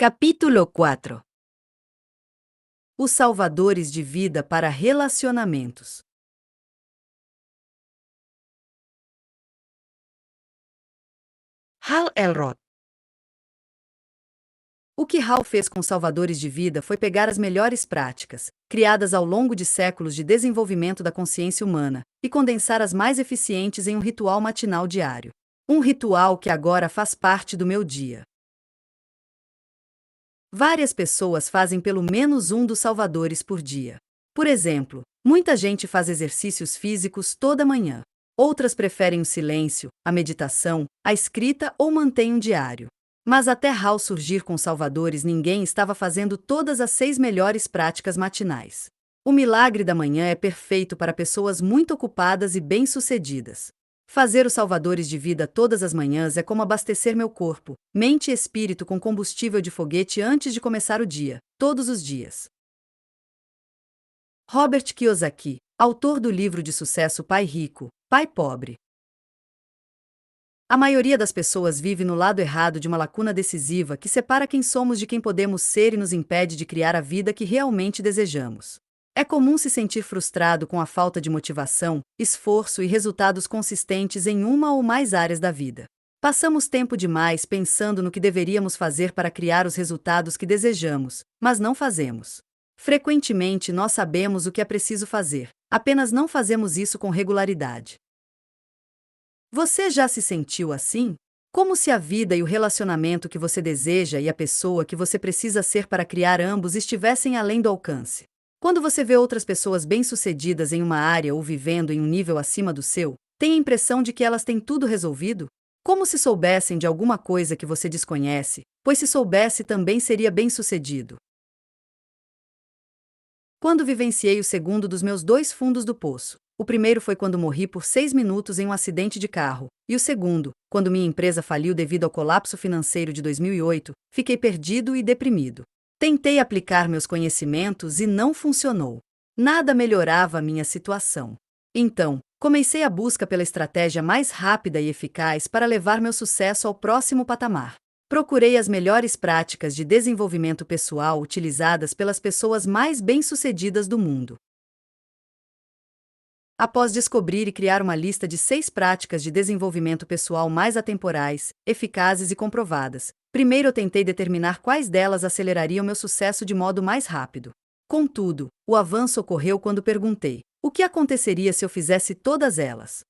Capítulo 4. Os salvadores de vida para relacionamentos. Hal Elrod. O que Hal fez com os salvadores de vida foi pegar as melhores práticas, criadas ao longo de séculos de desenvolvimento da consciência humana, e condensar as mais eficientes em um ritual matinal diário. Um ritual que agora faz parte do meu dia. Várias pessoas fazem pelo menos um dos salvadores por dia. Por exemplo, muita gente faz exercícios físicos toda manhã. Outras preferem o silêncio, a meditação, a escrita ou mantêm um diário. Mas até Hal surgir com salvadores, ninguém estava fazendo todas as 6 melhores práticas matinais. O milagre da manhã é perfeito para pessoas muito ocupadas e bem-sucedidas. Fazer os salvadores de vida todas as manhãs é como abastecer meu corpo, mente e espírito com combustível de foguete antes de começar o dia, todos os dias. Robert Kiyosaki, autor do livro de sucesso Pai Rico, Pai Pobre. A maioria das pessoas vive no lado errado de uma lacuna decisiva que separa quem somos de quem podemos ser e nos impede de criar a vida que realmente desejamos. É comum se sentir frustrado com a falta de motivação, esforço e resultados consistentes em uma ou mais áreas da vida. Passamos tempo demais pensando no que deveríamos fazer para criar os resultados que desejamos, mas não fazemos. Frequentemente nós sabemos o que é preciso fazer, apenas não fazemos isso com regularidade. Você já se sentiu assim? Como se a vida e o relacionamento que você deseja e a pessoa que você precisa ser para criar ambos estivessem além do alcance. Quando você vê outras pessoas bem-sucedidas em uma área ou vivendo em um nível acima do seu, tem a impressão de que elas têm tudo resolvido? Como se soubessem de alguma coisa que você desconhece, pois se soubesse também seria bem-sucedido. Quando vivenciei o segundo dos meus 2 fundos do poço. O primeiro foi quando morri por 6 minutos em um acidente de carro, e o segundo, quando minha empresa faliu devido ao colapso financeiro de 2008, fiquei perdido e deprimido. Tentei aplicar meus conhecimentos e não funcionou. Nada melhorava a minha situação. Então, comecei a busca pela estratégia mais rápida e eficaz para levar meu sucesso ao próximo patamar. Procurei as melhores práticas de desenvolvimento pessoal utilizadas pelas pessoas mais bem-sucedidas do mundo. Após descobrir e criar uma lista de 6 práticas de desenvolvimento pessoal mais atemporais, eficazes e comprovadas, primeiro eu tentei determinar quais delas acelerariam meu sucesso de modo mais rápido. Contudo, o avanço ocorreu quando perguntei: o que aconteceria se eu fizesse todas elas?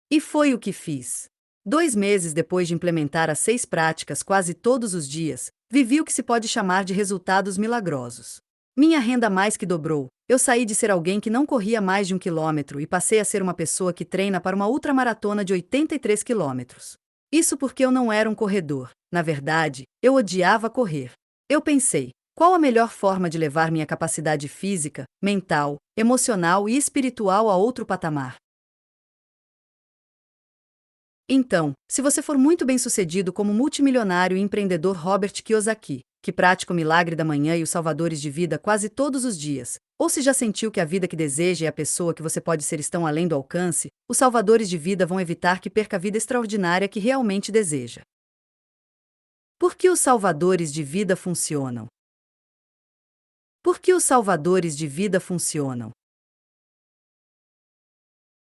E foi o que fiz. 2 meses depois de implementar as 6 práticas quase todos os dias, vivi o que se pode chamar de resultados milagrosos. Minha renda mais que dobrou. Eu saí de ser alguém que não corria mais de 1 quilômetro e passei a ser uma pessoa que treina para uma ultramaratona de 83 quilômetros. Isso porque eu não era um corredor. Na verdade, eu odiava correr. Eu pensei: qual a melhor forma de levar minha capacidade física, mental, emocional e espiritual a outro patamar? Então, se você for muito bem-sucedido como multimilionário e empreendedor Robert Kiyosaki, que pratica o milagre da manhã e os salvadores de vida quase todos os dias, ou se já sentiu que a vida que deseja e a pessoa que você pode ser estão além do alcance, os salvadores de vida vão evitar que perca a vida extraordinária que realmente deseja. Por que os salvadores de vida funcionam? Por que os salvadores de vida funcionam?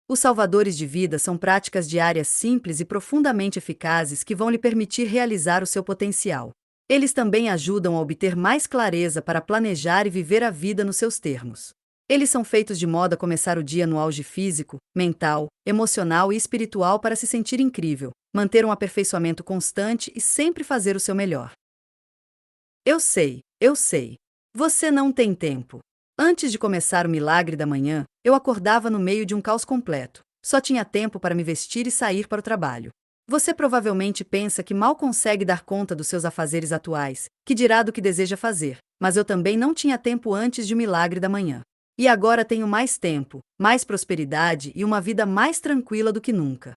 Os salvadores de vida são práticas diárias simples e profundamente eficazes que vão lhe permitir realizar o seu potencial. Eles também ajudam a obter mais clareza para planejar e viver a vida nos seus termos. Eles são feitos de modo a começar o dia no auge físico, mental, emocional e espiritual para se sentir incrível, manter um aperfeiçoamento constante e sempre fazer o seu melhor. Eu sei. Você não tem tempo. Antes de começar o milagre da manhã, eu acordava no meio de um caos completo. Só tinha tempo para me vestir e sair para o trabalho. Você provavelmente pensa que mal consegue dar conta dos seus afazeres atuais, que dirá do que deseja fazer, mas eu também não tinha tempo antes de o milagre da manhã. E agora tenho mais tempo, mais prosperidade e uma vida mais tranquila do que nunca.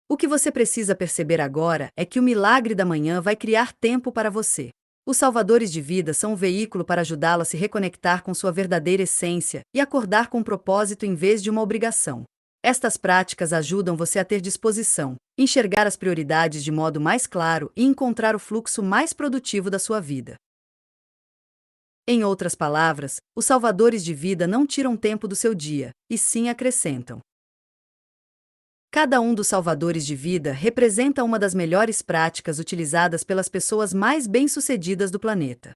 O que você precisa perceber agora é que o milagre da manhã vai criar tempo para você. Os salvadores de vida são um veículo para ajudá-lo a se reconectar com sua verdadeira essência e acordar com um propósito em vez de uma obrigação. Estas práticas ajudam você a ter disposição, enxergar as prioridades de modo mais claro e encontrar o fluxo mais produtivo da sua vida. Em outras palavras, os salvadores de vida não tiram tempo do seu dia, e sim acrescentam. Cada um dos salvadores de vida representa uma das melhores práticas utilizadas pelas pessoas mais bem-sucedidas do planeta.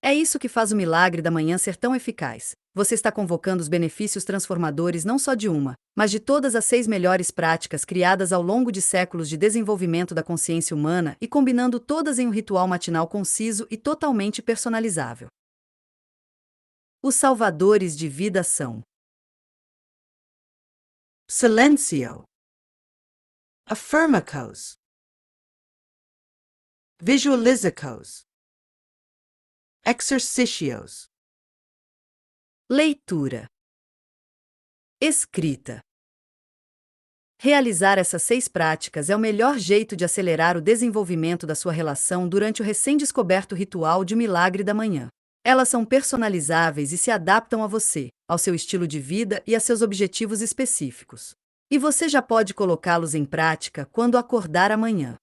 É isso que faz o milagre da manhã ser tão eficaz. Você está convocando os benefícios transformadores não só de uma, mas de todas as 6 melhores práticas criadas ao longo de séculos de desenvolvimento da consciência humana e combinando todas em um ritual matinal conciso e totalmente personalizável. Os salvadores de vida são: Silencio, Affirmacos, Visualizicos, Exercicios. Leitura. Escrita. Realizar essas 6 práticas é o melhor jeito de acelerar o desenvolvimento da sua relação durante o recém-descoberto ritual de milagre da manhã. Elas são personalizáveis e se adaptam a você, ao seu estilo de vida e a seus objetivos específicos. E você já pode colocá-los em prática quando acordar amanhã.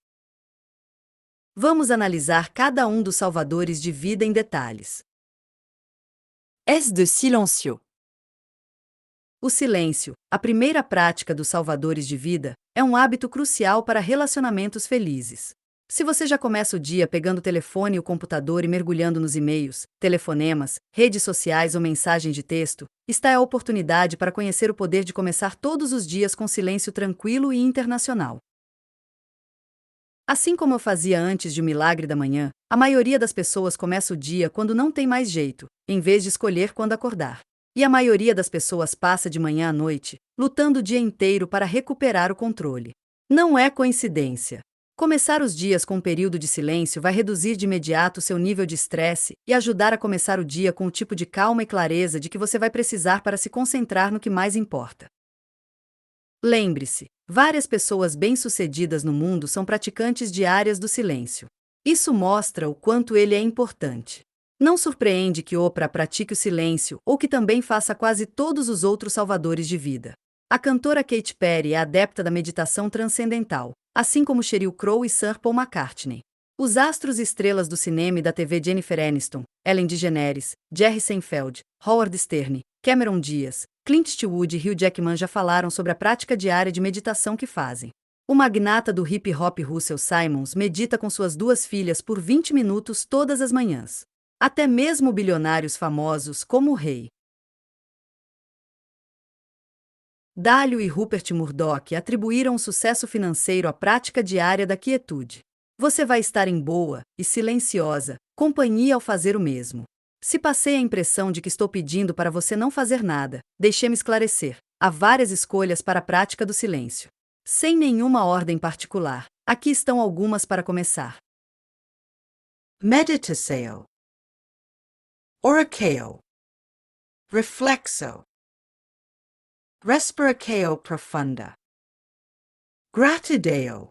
Vamos analisar cada um dos salvadores de vida em detalhes. S de silencio. O silêncio, a primeira prática dos salvadores de vida, é um hábito crucial para relacionamentos felizes. Se você já começa o dia pegando o telefone e o computador e mergulhando nos e-mails, telefonemas, redes sociais ou mensagens de texto, está a oportunidade para conhecer o poder de começar todos os dias com silêncio tranquilo e internacional. Assim como eu fazia antes de o milagre da manhã, a maioria das pessoas começa o dia quando não tem mais jeito, em vez de escolher quando acordar. E a maioria das pessoas passa de manhã à noite, lutando o dia inteiro para recuperar o controle. Não é coincidência. Começar os dias com um período de silêncio vai reduzir de imediato seu nível de estresse e ajudar a começar o dia com o tipo de calma e clareza de que você vai precisar para se concentrar no que mais importa. Lembre-se, várias pessoas bem-sucedidas no mundo são praticantes diárias do silêncio. Isso mostra o quanto ele é importante. Não surpreende que Oprah pratique o silêncio ou que também faça quase todos os outros salvadores de vida. A cantora Katy Perry é adepta da meditação transcendental, assim como Sheryl Crow e Sir Paul McCartney. Os astros e estrelas do cinema e da TV Jennifer Aniston, Ellen DeGeneres, Jerry Seinfeld, Howard Stern, Cameron Diaz, Clint Eastwood e Hugh Jackman já falaram sobre a prática diária de meditação que fazem. O magnata do hip-hop Russell Simmons medita com suas 2 filhas por 20 minutos todas as manhãs. Até mesmo bilionários famosos como o rei Dalio e Rupert Murdoch atribuíram o sucesso financeiro à prática diária da quietude. Você vai estar em boa e silenciosa companhia ao fazer o mesmo. Se passei a impressão de que estou pedindo para você não fazer nada, deixe-me esclarecer. Há várias escolhas para a prática do silêncio. Sem nenhuma ordem particular, aqui estão algumas para começar. Meditatio, Oracao, Reflexo, Respiratio Profunda, Gratideo.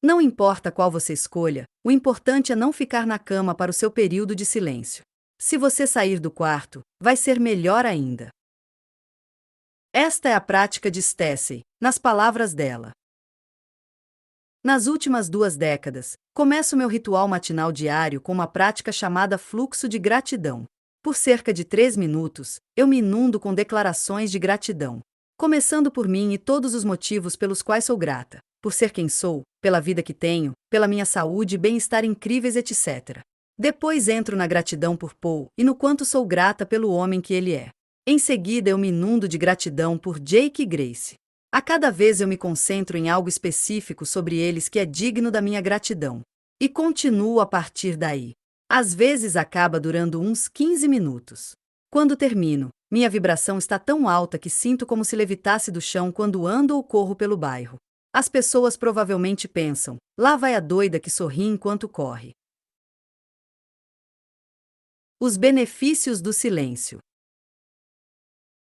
Não importa qual você escolha, o importante é não ficar na cama para o seu período de silêncio. Se você sair do quarto, vai ser melhor ainda. Esta é a prática de Stacey, nas palavras dela. Nas últimas 2 décadas, começo meu ritual matinal diário com uma prática chamada fluxo de gratidão. Por cerca de 3 minutos, eu me inundo com declarações de gratidão. Começando por mim e todos os motivos pelos quais sou grata. Por ser quem sou, pela vida que tenho, pela minha saúde e bem-estar incríveis, etc. Depois entro na gratidão por Paul e no quanto sou grata pelo homem que ele é. Em seguida eu me inundo de gratidão por Jake e Grace. A cada vez eu me concentro em algo específico sobre eles que é digno da minha gratidão. E continuo a partir daí. Às vezes acaba durando uns 15 minutos. Quando termino, minha vibração está tão alta que sinto como se levitasse do chão quando ando ou corro pelo bairro. As pessoas provavelmente pensam, lá vai a doida que sorri enquanto corre. Os benefícios do silêncio.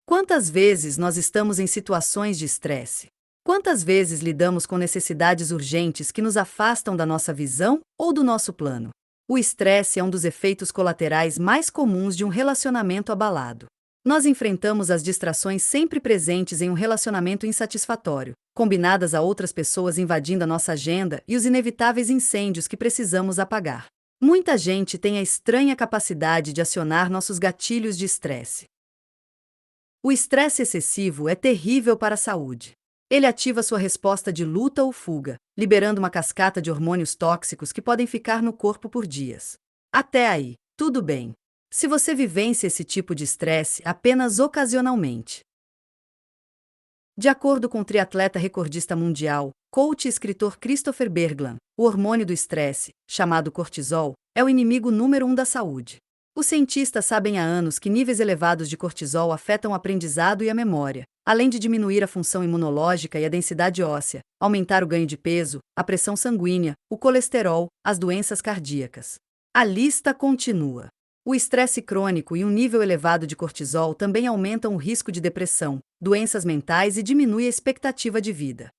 Quantas vezes nós estamos em situações de estresse? Quantas vezes lidamos com necessidades urgentes que nos afastam da nossa visão ou do nosso plano? O estresse é um dos efeitos colaterais mais comuns de um relacionamento abalado. Nós enfrentamos as distrações sempre presentes em um relacionamento insatisfatório, combinadas a outras pessoas invadindo a nossa agenda e os inevitáveis incêndios que precisamos apagar. Muita gente tem a estranha capacidade de acionar nossos gatilhos de estresse. O estresse excessivo é terrível para a saúde. Ele ativa sua resposta de luta ou fuga, liberando uma cascata de hormônios tóxicos que podem ficar no corpo por dias. Até aí, tudo bem. Se você vivencia esse tipo de estresse apenas ocasionalmente. De acordo com o triatleta recordista mundial, coach e escritor Christopher Berglan, o hormônio do estresse, chamado cortisol, é o inimigo número 1 da saúde. Os cientistas sabem há anos que níveis elevados de cortisol afetam o aprendizado e a memória, além de diminuir a função imunológica e a densidade óssea, aumentar o ganho de peso, a pressão sanguínea, o colesterol, as doenças cardíacas. A lista continua. O estresse crônico e um nível elevado de cortisol também aumentam o risco de depressão, doenças mentais e diminui a expectativa de vida.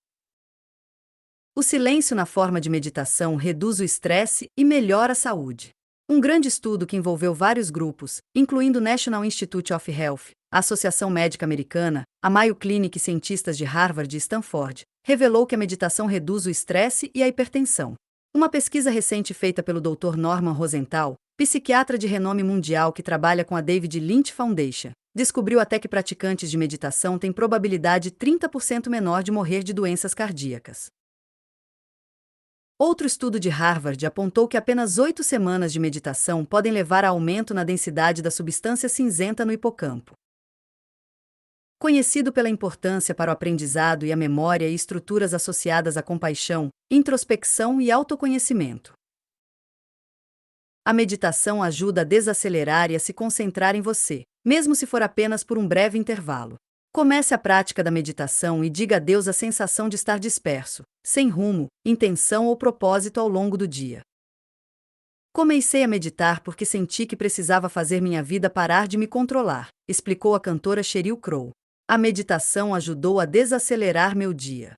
O silêncio na forma de meditação reduz o estresse e melhora a saúde. Um grande estudo que envolveu vários grupos, incluindo o National Institute of Health, a Associação Médica Americana, a Mayo Clinic e cientistas de Harvard e Stanford, revelou que a meditação reduz o estresse e a hipertensão. Uma pesquisa recente feita pelo Dr. Norman Rosenthal, psiquiatra de renome mundial que trabalha com a David Lynch Foundation, descobriu até que praticantes de meditação têm probabilidade 30% menor de morrer de doenças cardíacas. Outro estudo de Harvard apontou que apenas 8 semanas de meditação podem levar a aumento na densidade da substância cinzenta no hipocampo. Conhecido pela importância para o aprendizado e a memória e estruturas associadas à compaixão, introspecção e autoconhecimento. A meditação ajuda a desacelerar e a se concentrar em você, mesmo se for apenas por um breve intervalo. Comece a prática da meditação e diga adeus à sensação de estar disperso, sem rumo, intenção ou propósito ao longo do dia. Comecei a meditar porque senti que precisava fazer minha vida parar de me controlar, explicou a cantora Sheryl Crow. A meditação ajudou a desacelerar meu dia.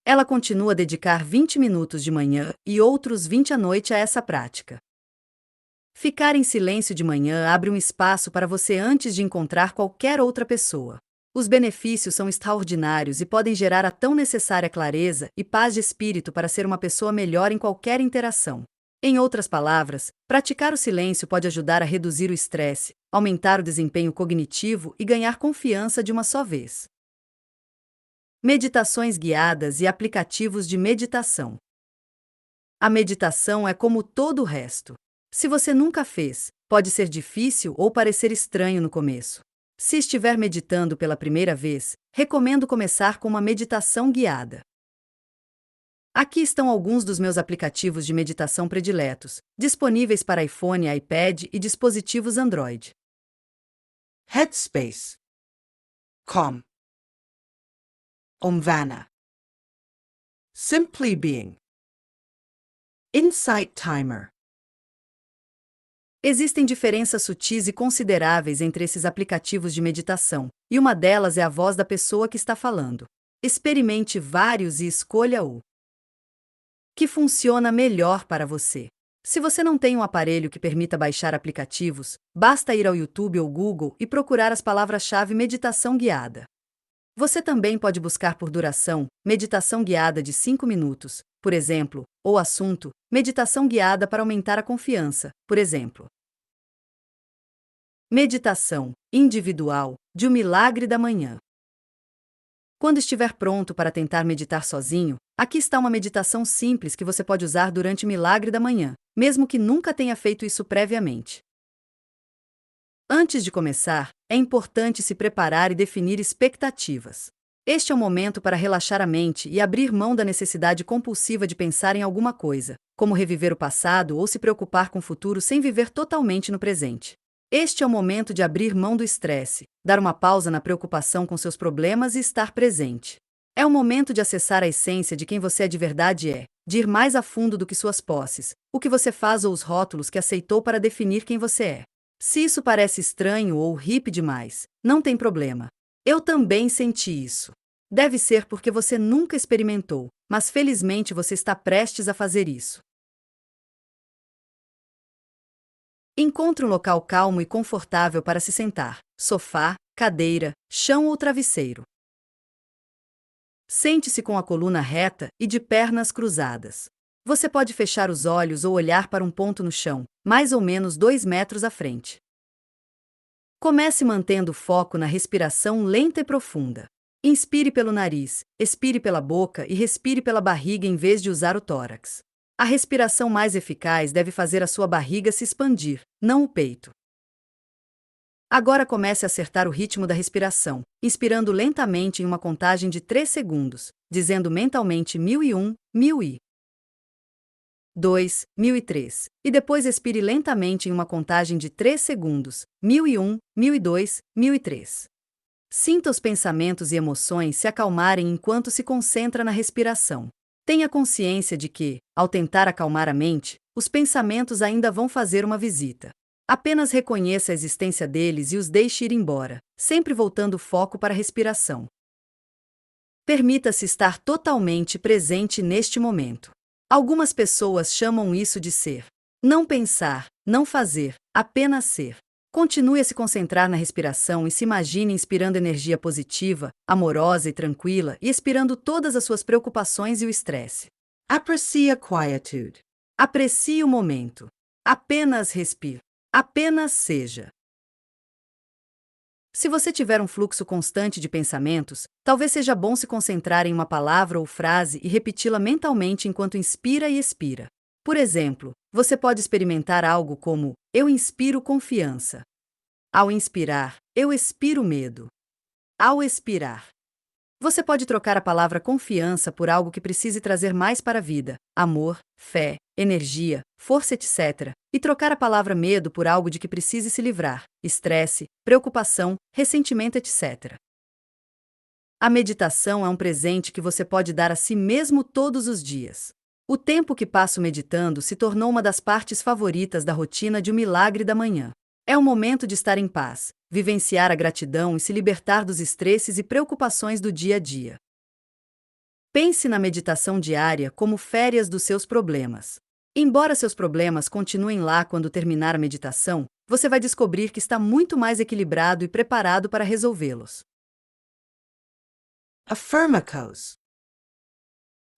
Ela continua a dedicar 20 minutos de manhã e outros 20 à noite a essa prática. Ficar em silêncio de manhã abre um espaço para você antes de encontrar qualquer outra pessoa. Os benefícios são extraordinários e podem gerar a tão necessária clareza e paz de espírito para ser uma pessoa melhor em qualquer interação. Em outras palavras, praticar o silêncio pode ajudar a reduzir o estresse, aumentar o desempenho cognitivo e ganhar confiança de uma só vez. Meditações guiadas e aplicativos de meditação. A meditação é como todo o resto. Se você nunca fez, pode ser difícil ou parecer estranho no começo. Se estiver meditando pela primeira vez, recomendo começar com uma meditação guiada. Aqui estão alguns dos meus aplicativos de meditação prediletos, disponíveis para iPhone, iPad e dispositivos Android. Headspace. Calm. Omvana. Simply Being. Insight Timer. Existem diferenças sutis e consideráveis entre esses aplicativos de meditação, e uma delas é a voz da pessoa que está falando. Experimente vários e escolha o que funciona melhor para você. Se você não tem um aparelho que permita baixar aplicativos, basta ir ao YouTube ou Google e procurar as palavras-chave meditação guiada. Você também pode buscar por duração, meditação guiada de 5 minutos, por exemplo, ou assunto, meditação guiada para aumentar a confiança, por exemplo. Meditação individual de O Milagre da Manhã. Quando estiver pronto para tentar meditar sozinho, aqui está uma meditação simples que você pode usar durante o Milagre da Manhã, mesmo que nunca tenha feito isso previamente. Antes de começar, é importante se preparar e definir expectativas. Este é o momento para relaxar a mente e abrir mão da necessidade compulsiva de pensar em alguma coisa, como reviver o passado ou se preocupar com o futuro sem viver totalmente no presente. Este é o momento de abrir mão do estresse, dar uma pausa na preocupação com seus problemas e estar presente. É o momento de acessar a essência de quem você é de verdade de ir mais a fundo do que suas posses, o que você faz ou os rótulos que aceitou para definir quem você é. Se isso parece estranho ou hippie demais, não tem problema. Eu também senti isso. Deve ser porque você nunca experimentou, mas felizmente você está prestes a fazer isso. Encontre um local calmo e confortável para se sentar, sofá, cadeira, chão ou travesseiro. Sente-se com a coluna reta e de pernas cruzadas. Você pode fechar os olhos ou olhar para um ponto no chão, mais ou menos 2 metros à frente. Comece mantendo o foco na respiração lenta e profunda. Inspire pelo nariz, expire pela boca e respire pela barriga em vez de usar o tórax. A respiração mais eficaz deve fazer a sua barriga se expandir, não o peito. Agora comece a acertar o ritmo da respiração, inspirando lentamente em uma contagem de 3 segundos, dizendo mentalmente 1001, 1000 2, 1003, e depois expire lentamente em uma contagem de 3 segundos, 1001, 1002, 1003. Sinta os pensamentos e emoções se acalmarem enquanto se concentra na respiração. Tenha consciência de que, ao tentar acalmar a mente, os pensamentos ainda vão fazer uma visita. Apenas reconheça a existência deles e os deixe ir embora, sempre voltando o foco para a respiração. Permita-se estar totalmente presente neste momento. Algumas pessoas chamam isso de ser. Não pensar, não fazer, apenas ser. Continue a se concentrar na respiração e se imagine inspirando energia positiva, amorosa e tranquila e expirando todas as suas preocupações e o estresse. Aprecie a quietude. Aprecie o momento. Apenas respire. Apenas seja. Se você tiver um fluxo constante de pensamentos, talvez seja bom se concentrar em uma palavra ou frase e repeti-la mentalmente enquanto inspira e expira. Por exemplo, você pode experimentar algo como: eu inspiro confiança. Ao inspirar, eu expiro medo. Ao expirar, você pode trocar a palavra confiança por algo que precise trazer mais para a vida: amor, fé, energia, força, etc. E trocar a palavra medo por algo de que precise se livrar: estresse, preocupação, ressentimento, etc. A meditação é um presente que você pode dar a si mesmo todos os dias. O tempo que passo meditando se tornou uma das partes favoritas da rotina de um milagre da manhã. É um momento de estar em paz, vivenciar a gratidão e se libertar dos estresses e preocupações do dia a dia. Pense na meditação diária como férias dos seus problemas. Embora seus problemas continuem lá quando terminar a meditação, você vai descobrir que está muito mais equilibrado e preparado para resolvê-los. Affirmacos.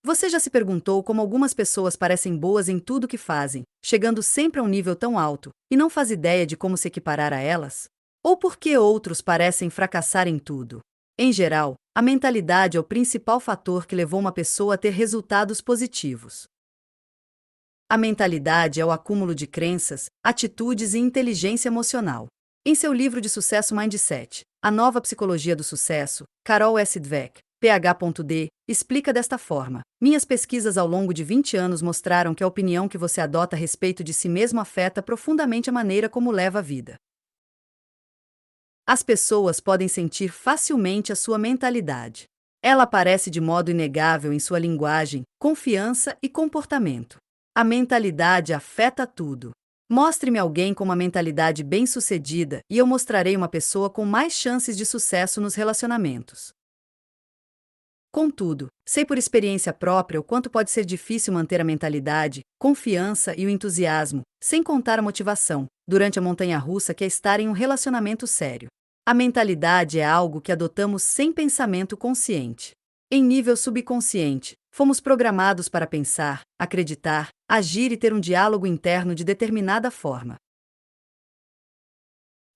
Você já se perguntou como algumas pessoas parecem boas em tudo que fazem, chegando sempre a um nível tão alto, e não faz ideia de como se equiparar a elas? Ou por que outros parecem fracassar em tudo? Em geral, a mentalidade é o principal fator que levou uma pessoa a ter resultados positivos. A mentalidade é o acúmulo de crenças, atitudes e inteligência emocional. Em seu livro de sucesso Mindset, A Nova Psicologia do Sucesso, Carol S. Dweck, PhD, explica desta forma: minhas pesquisas ao longo de 20 anos mostraram que a opinião que você adota a respeito de si mesmo afeta profundamente a maneira como leva a vida. As pessoas podem sentir facilmente a sua mentalidade. Ela aparece de modo inegável em sua linguagem, confiança e comportamento. A mentalidade afeta tudo. Mostre-me alguém com uma mentalidade bem-sucedida e eu mostrarei uma pessoa com mais chances de sucesso nos relacionamentos. Contudo, sei por experiência própria o quanto pode ser difícil manter a mentalidade, confiança e o entusiasmo, sem contar a motivação, durante a montanha-russa que é estar em um relacionamento sério. A mentalidade é algo que adotamos sem pensamento consciente. Em nível subconsciente, fomos programados para pensar, acreditar, agir e ter um diálogo interno de determinada forma.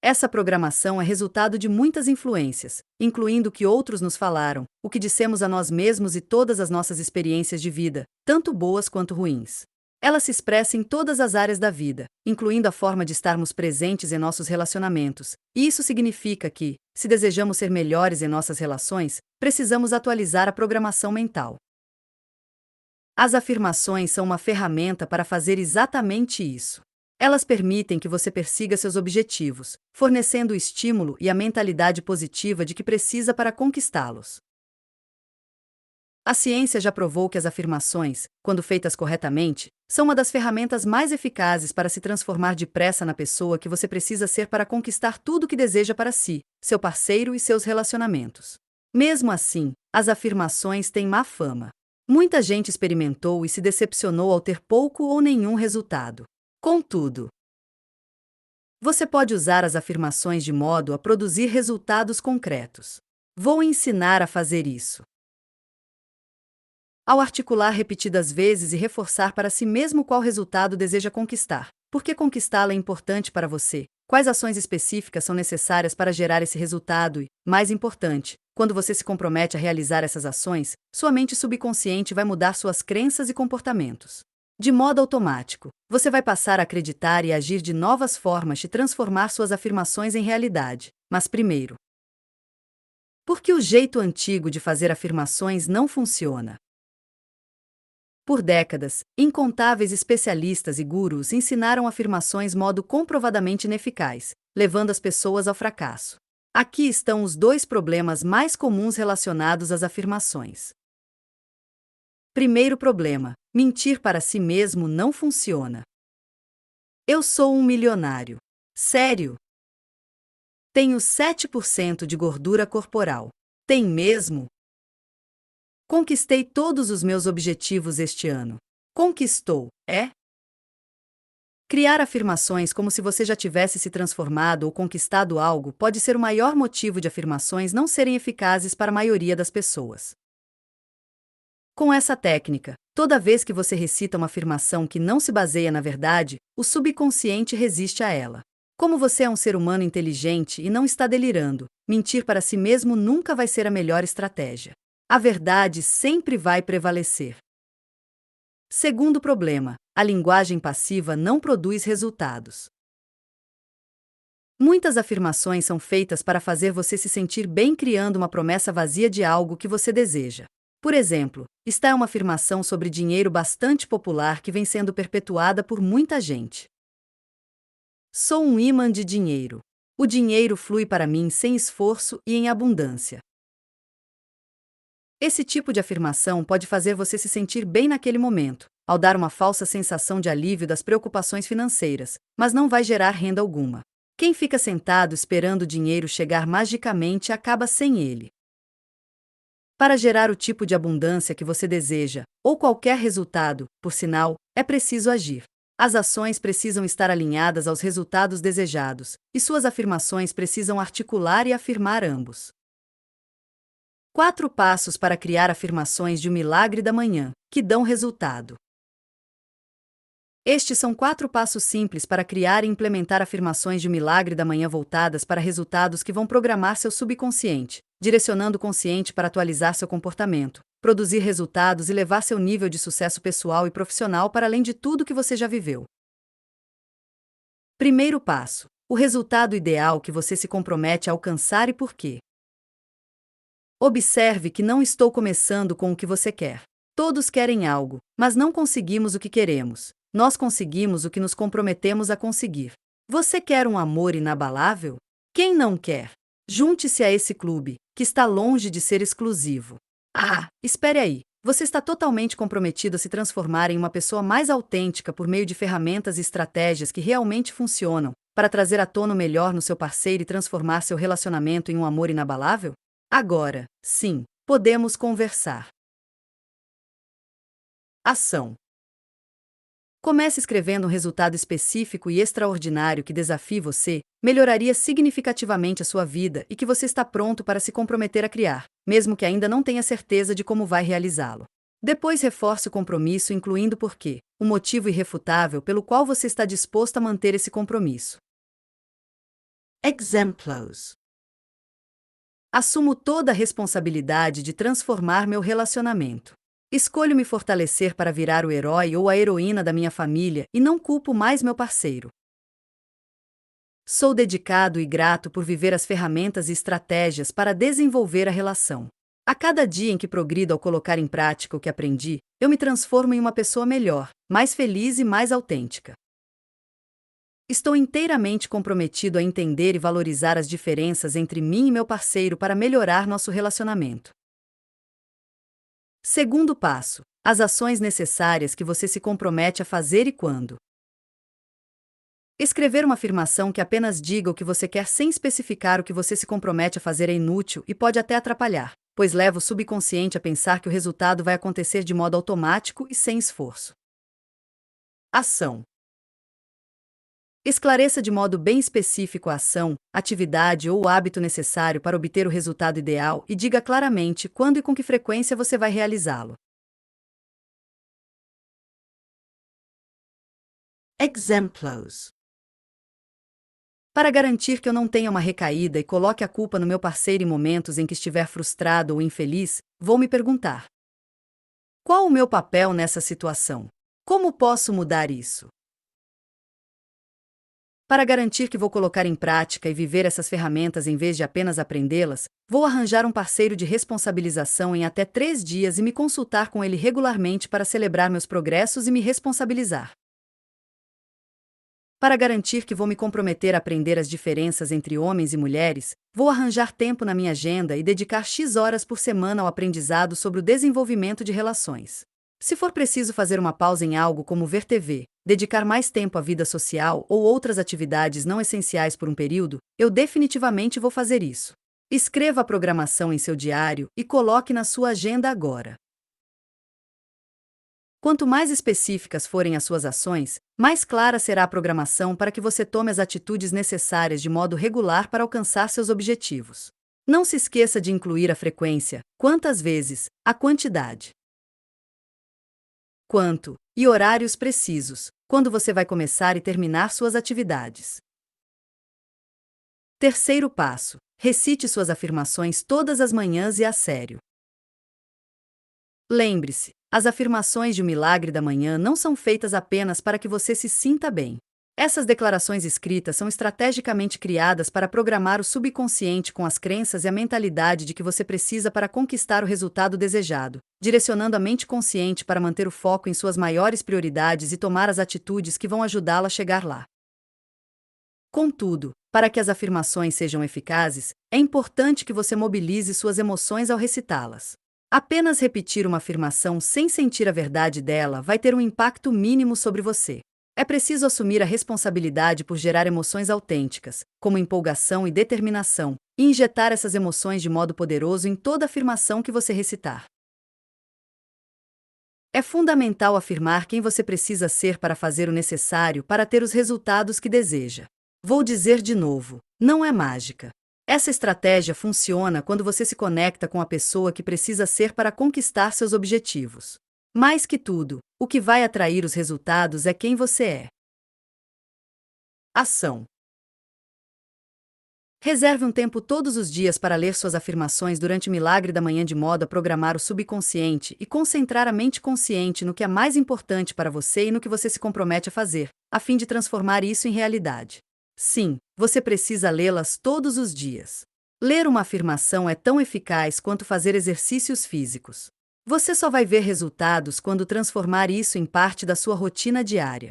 Essa programação é resultado de muitas influências, incluindo o que outros nos falaram, o que dissemos a nós mesmos e todas as nossas experiências de vida, tanto boas quanto ruins. Ela se expressa em todas as áreas da vida, incluindo a forma de estarmos presentes em nossos relacionamentos, e isso significa que, se desejamos ser melhores em nossas relações, precisamos atualizar a programação mental. As afirmações são uma ferramenta para fazer exatamente isso. Elas permitem que você persiga seus objetivos, fornecendo o estímulo e a mentalidade positiva de que precisa para conquistá-los. A ciência já provou que as afirmações, quando feitas corretamente, são uma das ferramentas mais eficazes para se transformar depressa na pessoa que você precisa ser para conquistar tudo o que deseja para si, seu parceiro e seus relacionamentos. Mesmo assim, as afirmações têm má fama. Muita gente experimentou e se decepcionou ao ter pouco ou nenhum resultado. Contudo, Você pode usar as afirmações de modo a produzir resultados concretos. Vou ensinar a fazer isso. Ao articular repetidas vezes e reforçar para si mesmo qual resultado deseja conquistar. Por que conquistá-lo é importante para você? Quais ações específicas são necessárias para gerar esse resultado? E, mais importante, quando você se compromete a realizar essas ações, sua mente subconsciente vai mudar suas crenças e comportamentos. De modo automático, você vai passar a acreditar e agir de novas formas de transformar suas afirmações em realidade. Mas primeiro, por que o jeito antigo de fazer afirmações não funciona? Por décadas, incontáveis especialistas e gurus ensinaram afirmações modo comprovadamente ineficaz, levando as pessoas ao fracasso. Aqui estão os dois problemas mais comuns relacionados às afirmações. Primeiro problema: mentir para si mesmo não funciona. Eu sou um milionário. Sério? Tenho 7% de gordura corporal. Tem mesmo? Conquistei todos os meus objetivos este ano. Conquistou, é? Criar afirmações como se você já tivesse se transformado ou conquistado algo pode ser o maior motivo de afirmações não serem eficazes para a maioria das pessoas. Com essa técnica, toda vez que você recita uma afirmação que não se baseia na verdade, o subconsciente resiste a ela. Como você é um ser humano inteligente e não está delirando, mentir para si mesmo nunca vai ser a melhor estratégia. A verdade sempre vai prevalecer. Segundo problema: a linguagem passiva não produz resultados. Muitas afirmações são feitas para fazer você se sentir bem, criando uma promessa vazia de algo que você deseja. Por exemplo, está uma afirmação sobre dinheiro bastante popular que vem sendo perpetuada por muita gente. Sou um imã de dinheiro. O dinheiro flui para mim sem esforço e em abundância. Esse tipo de afirmação pode fazer você se sentir bem naquele momento, ao dar uma falsa sensação de alívio das preocupações financeiras, mas não vai gerar renda alguma. Quem fica sentado esperando o dinheiro chegar magicamente acaba sem ele. Para gerar o tipo de abundância que você deseja, ou qualquer resultado, por sinal, é preciso agir. As ações precisam estar alinhadas aos resultados desejados, e suas afirmações precisam articular e afirmar ambos. 4 passos para criar afirmações de um milagre da manhã, que dão resultado. Estes são 4 passos simples para criar e implementar afirmações de um milagre da manhã voltadas para resultados que vão programar seu subconsciente, direcionando o consciente para atualizar seu comportamento, produzir resultados e levar seu nível de sucesso pessoal e profissional para além de tudo que você já viveu. Primeiro passo: o resultado ideal que você se compromete a alcançar e por quê. Observe que não estou começando com o que você quer. Todos querem algo, mas não conseguimos o que queremos. Nós conseguimos o que nos comprometemos a conseguir. Você quer um amor inabalável? Quem não quer? Junte-se a esse clube, que está longe de ser exclusivo. Ah, espere aí. Você está totalmente comprometido a se transformar em uma pessoa mais autêntica por meio de ferramentas e estratégias que realmente funcionam, para trazer à tona o melhor no seu parceiro e transformar seu relacionamento em um amor inabalável? Agora, sim, podemos conversar. Ação. Comece escrevendo um resultado específico e extraordinário que desafie você, melhoraria significativamente a sua vida e que você está pronto para se comprometer a criar, mesmo que ainda não tenha certeza de como vai realizá-lo. Depois reforce o compromisso, incluindo o porquê, o motivo irrefutável pelo qual você está disposto a manter esse compromisso. Exemplos. Assumo toda a responsabilidade de transformar meu relacionamento. Escolho me fortalecer para virar o herói ou a heroína da minha família e não culpo mais meu parceiro. Sou dedicado e grato por viver as ferramentas e estratégias para desenvolver a relação. A cada dia em que progrido ao colocar em prática o que aprendi, eu me transformo em uma pessoa melhor, mais feliz e mais autêntica. Estou inteiramente comprometido a entender e valorizar as diferenças entre mim e meu parceiro para melhorar nosso relacionamento. Segundo passo: as ações necessárias que você se compromete a fazer e quando. Escrever uma afirmação que apenas diga o que você quer sem especificar o que você se compromete a fazer é inútil e pode até atrapalhar, pois leva o subconsciente a pensar que o resultado vai acontecer de modo automático e sem esforço. Ação. Esclareça de modo bem específico a ação, atividade ou o hábito necessário para obter o resultado ideal e diga claramente quando e com que frequência você vai realizá-lo. Exemplos. Para garantir que eu não tenha uma recaída e coloque a culpa no meu parceiro em momentos em que estiver frustrado ou infeliz, vou me perguntar: qual o meu papel nessa situação? Como posso mudar isso? Para garantir que vou colocar em prática e viver essas ferramentas em vez de apenas aprendê-las, vou arranjar um parceiro de responsabilização em até 3 dias e me consultar com ele regularmente para celebrar meus progressos e me responsabilizar. Para garantir que vou me comprometer a aprender as diferenças entre homens e mulheres, vou arranjar tempo na minha agenda e dedicar X horas por semana ao aprendizado sobre o desenvolvimento de relações. Se for preciso fazer uma pausa em algo como ver TV, dedicar mais tempo à vida social ou outras atividades não essenciais por um período, eu definitivamente vou fazer isso. Escreva a programação em seu diário e coloque na sua agenda agora. Quanto mais específicas forem as suas ações, mais clara será a programação para que você tome as atitudes necessárias de modo regular para alcançar seus objetivos. Não se esqueça de incluir a frequência, quantas vezes, a quantidade. Quanto e horários precisos, quando você vai começar e terminar suas atividades. Terceiro passo: recite suas afirmações todas as manhãs e a sério. Lembre-se, as afirmações de um milagre da manhã não são feitas apenas para que você se sinta bem. Essas declarações escritas são estrategicamente criadas para programar o subconsciente com as crenças e a mentalidade de que você precisa para conquistar o resultado desejado, direcionando a mente consciente para manter o foco em suas maiores prioridades e tomar as atitudes que vão ajudá-la a chegar lá. Contudo, para que as afirmações sejam eficazes, é importante que você mobilize suas emoções ao recitá-las. Apenas repetir uma afirmação sem sentir a verdade dela vai ter um impacto mínimo sobre você. É preciso assumir a responsabilidade por gerar emoções autênticas, como empolgação e determinação, e injetar essas emoções de modo poderoso em toda afirmação que você recitar. É fundamental afirmar quem você precisa ser para fazer o necessário para ter os resultados que deseja. Vou dizer de novo, não é mágica. Essa estratégia funciona quando você se conecta com a pessoa que precisa ser para conquistar seus objetivos. Mais que tudo, o que vai atrair os resultados é quem você é. Ação. Reserve um tempo todos os dias para ler suas afirmações durante o milagre da manhã de modo a programar o subconsciente e concentrar a mente consciente no que é mais importante para você e no que você se compromete a fazer, a fim de transformar isso em realidade. Sim, você precisa lê-las todos os dias. Ler uma afirmação é tão eficaz quanto fazer exercícios físicos. Você só vai ver resultados quando transformar isso em parte da sua rotina diária.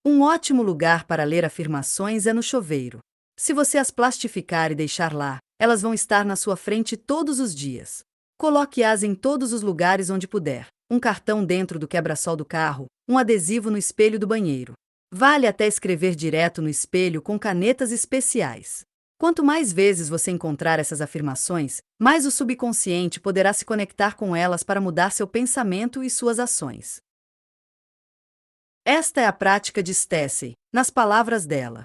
Um ótimo lugar para ler afirmações é no chuveiro. Se você as plastificar e deixar lá, elas vão estar na sua frente todos os dias. Coloque-as em todos os lugares onde puder. Um cartão dentro do quebra-sol do carro, um adesivo no espelho do banheiro. Vale até escrever direto no espelho com canetas especiais. Quanto mais vezes você encontrar essas afirmações, mais o subconsciente poderá se conectar com elas para mudar seu pensamento e suas ações. Esta é a prática de Stacey, nas palavras dela.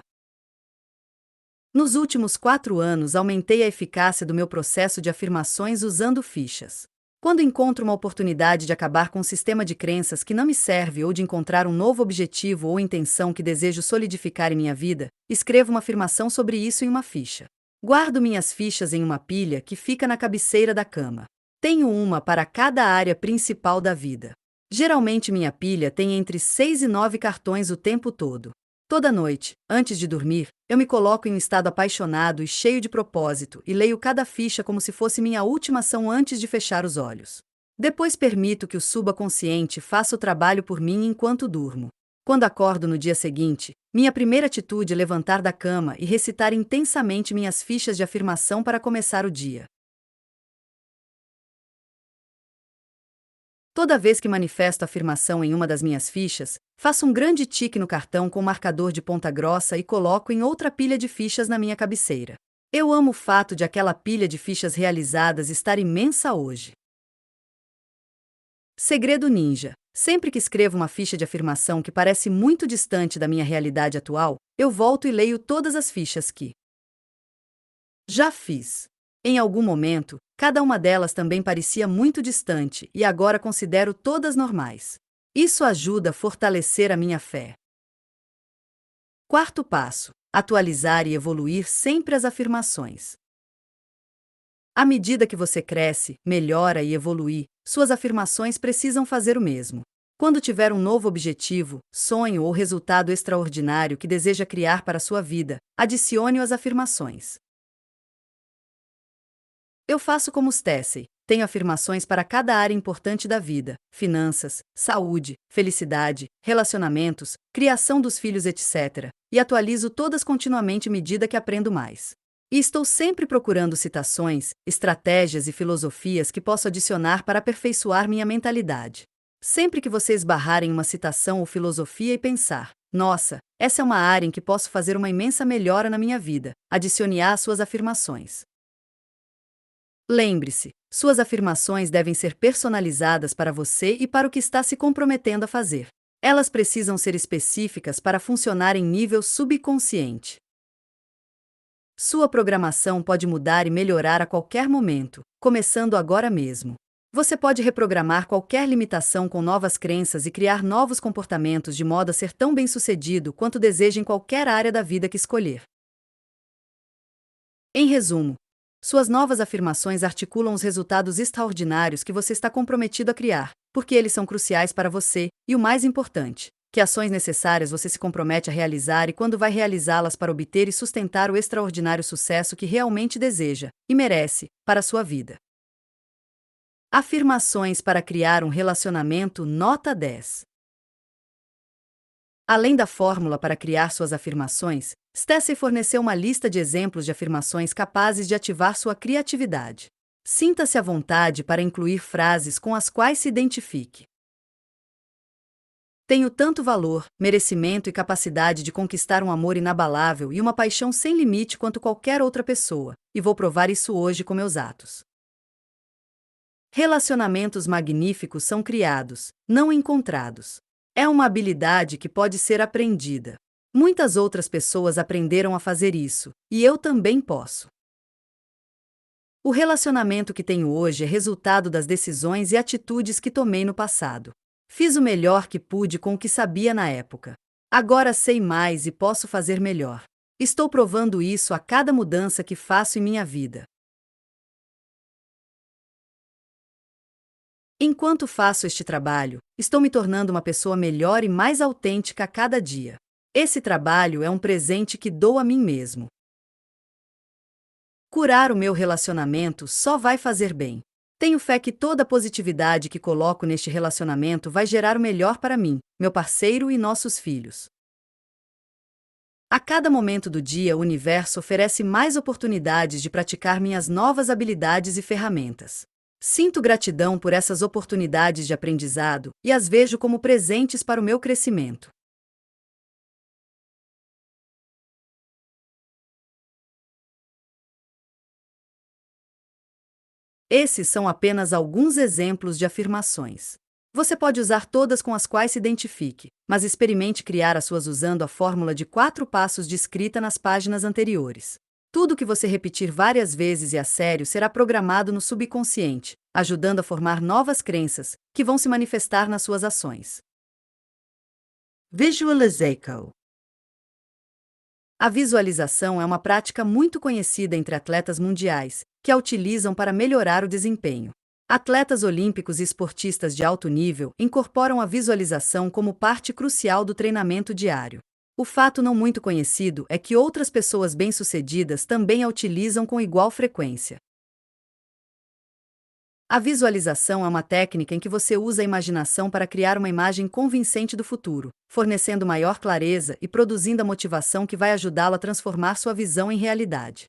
Nos últimos 4 anos aumentei a eficácia do meu processo de afirmações usando fichas. Quando encontro uma oportunidade de acabar com um sistema de crenças que não me serve ou de encontrar um novo objetivo ou intenção que desejo solidificar em minha vida, escrevo uma afirmação sobre isso em uma ficha. Guardo minhas fichas em uma pilha que fica na cabeceira da cama. Tenho uma para cada área principal da vida. Geralmente minha pilha tem entre 6 e 9 cartões o tempo todo. Toda noite, antes de dormir, eu me coloco em um estado apaixonado e cheio de propósito e leio cada ficha como se fosse minha última ação antes de fechar os olhos. Depois permito que o subconsciente faça o trabalho por mim enquanto durmo. Quando acordo no dia seguinte, minha primeira atitude é levantar da cama e recitar intensamente minhas fichas de afirmação para começar o dia. Toda vez que manifesto a afirmação em uma das minhas fichas, faço um grande tique no cartão com marcador de ponta grossa e coloco em outra pilha de fichas na minha cabeceira. Eu amo o fato de aquela pilha de fichas realizadas estar imensa hoje. Segredo ninja: Sempre que escrevo uma ficha de afirmação que parece muito distante da minha realidade atual, eu volto e leio todas as fichas que já fiz. Em algum momento, cada uma delas também parecia muito distante e agora considero todas normais. Isso ajuda a fortalecer a minha fé. Quarto passo: atualizar e evoluir sempre as afirmações. À medida que você cresce, melhora e evolui, suas afirmações precisam fazer o mesmo. Quando tiver um novo objetivo, sonho ou resultado extraordinário que deseja criar para a sua vida, adicione às afirmações. Eu faço como os Tessy. Tenho afirmações para cada área importante da vida: finanças, saúde, felicidade, relacionamentos, criação dos filhos, etc. E atualizo todas continuamente à medida que aprendo mais. E estou sempre procurando citações, estratégias e filosofias que posso adicionar para aperfeiçoar minha mentalidade. Sempre que você esbarrar em uma citação ou filosofia e pensar: nossa, essa é uma área em que posso fazer uma imensa melhora na minha vida, adicione-a às suas afirmações. Lembre-se, suas afirmações devem ser personalizadas para você e para o que está se comprometendo a fazer. Elas precisam ser específicas para funcionar em nível subconsciente. Sua programação pode mudar e melhorar a qualquer momento, começando agora mesmo. Você pode reprogramar qualquer limitação com novas crenças e criar novos comportamentos de modo a ser tão bem-sucedido quanto deseja em qualquer área da vida que escolher. Em resumo, suas novas afirmações articulam os resultados extraordinários que você está comprometido a criar, porque eles são cruciais para você, e o mais importante, que ações necessárias você se compromete a realizar e quando vai realizá-las para obter e sustentar o extraordinário sucesso que realmente deseja e merece para a sua vida. Afirmações para criar um relacionamento nota 10. Além da fórmula para criar suas afirmações, Stacey forneceu uma lista de exemplos de afirmações capazes de ativar sua criatividade. Sinta-se à vontade para incluir frases com as quais se identifique. Tenho tanto valor, merecimento e capacidade de conquistar um amor inabalável e uma paixão sem limite quanto qualquer outra pessoa, e vou provar isso hoje com meus atos. Relacionamentos magníficos são criados, não encontrados. É uma habilidade que pode ser aprendida. Muitas outras pessoas aprenderam a fazer isso, e eu também posso. O relacionamento que tenho hoje é resultado das decisões e atitudes que tomei no passado. Fiz o melhor que pude com o que sabia na época. Agora sei mais e posso fazer melhor. Estou provando isso a cada mudança que faço em minha vida. Enquanto faço este trabalho, estou me tornando uma pessoa melhor e mais autêntica a cada dia. Esse trabalho é um presente que dou a mim mesmo. Curar o meu relacionamento só vai fazer bem. Tenho fé que toda a positividade que coloco neste relacionamento vai gerar o melhor para mim, meu parceiro e nossos filhos. A cada momento do dia, o universo oferece mais oportunidades de praticar minhas novas habilidades e ferramentas. Sinto gratidão por essas oportunidades de aprendizado e as vejo como presentes para o meu crescimento. Esses são apenas alguns exemplos de afirmações. Você pode usar todas com as quais se identifique, mas experimente criar as suas usando a fórmula de 4 passos descrita nas páginas anteriores. Tudo que você repetir várias vezes e a sério será programado no subconsciente, ajudando a formar novas crenças, que vão se manifestar nas suas ações. Visualization. A visualização é uma prática muito conhecida entre atletas mundiais, que a utilizam para melhorar o desempenho. Atletas olímpicos e esportistas de alto nível incorporam a visualização como parte crucial do treinamento diário. O fato não muito conhecido é que outras pessoas bem-sucedidas também a utilizam com igual frequência. A visualização é uma técnica em que você usa a imaginação para criar uma imagem convincente do futuro, fornecendo maior clareza e produzindo a motivação que vai ajudá-lo a transformar sua visão em realidade.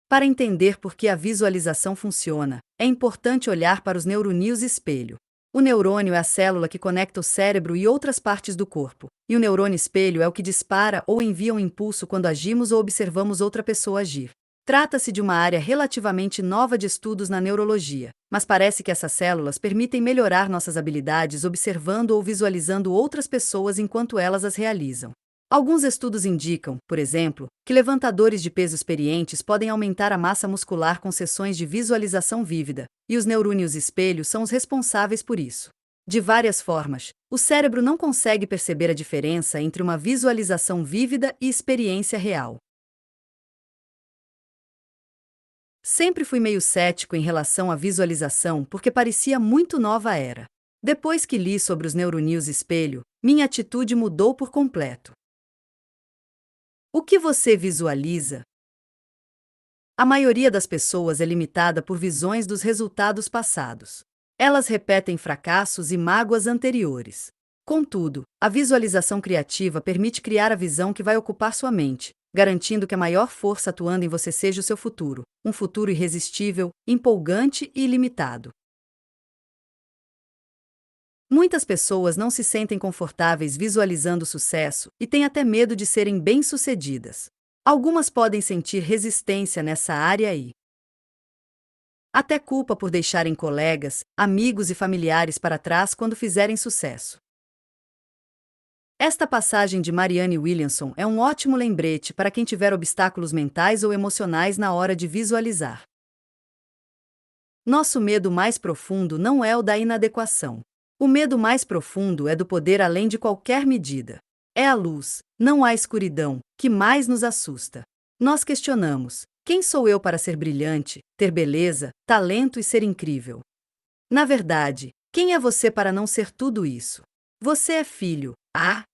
Para entender por que a visualização funciona, é importante olhar para os neurônios espelho. O neurônio é a célula que conecta o cérebro e outras partes do corpo, e o neurônio espelho é o que dispara ou envia um impulso quando agimos ou observamos outra pessoa agir. Trata-se de uma área relativamente nova de estudos na neurologia, mas parece que essas células permitem melhorar nossas habilidades observando ou visualizando outras pessoas enquanto elas as realizam. Alguns estudos indicam, por exemplo, que levantadores de peso experientes podem aumentar a massa muscular com sessões de visualização vívida, e os neurônios espelho são os responsáveis por isso. De várias formas, o cérebro não consegue perceber a diferença entre uma visualização vívida e experiência real. Sempre fui meio cético em relação à visualização porque parecia muito nova era. Depois que li sobre os neurônios espelho, minha atitude mudou por completo. O que você visualiza? A maioria das pessoas é limitada por visões dos resultados passados. Elas repetem fracassos e mágoas anteriores. Contudo, a visualização criativa permite criar a visão que vai ocupar sua mente, garantindo que a maior força atuando em você seja o seu futuro, um futuro irresistível, empolgante e ilimitado. Muitas pessoas não se sentem confortáveis visualizando sucesso e têm até medo de serem bem-sucedidas. Algumas podem sentir resistência nessa área e até culpa por deixarem colegas, amigos e familiares para trás quando fizerem sucesso. Esta passagem de Marianne Williamson é um ótimo lembrete para quem tiver obstáculos mentais ou emocionais na hora de visualizar. Nosso medo mais profundo não é o da inadequação. O medo mais profundo é do poder além de qualquer medida. É a luz, não a escuridão, que mais nos assusta. Nós questionamos: quem sou eu para ser brilhante, ter beleza, talento e ser incrível? Na verdade, quem é você para não ser tudo isso? Você é filho,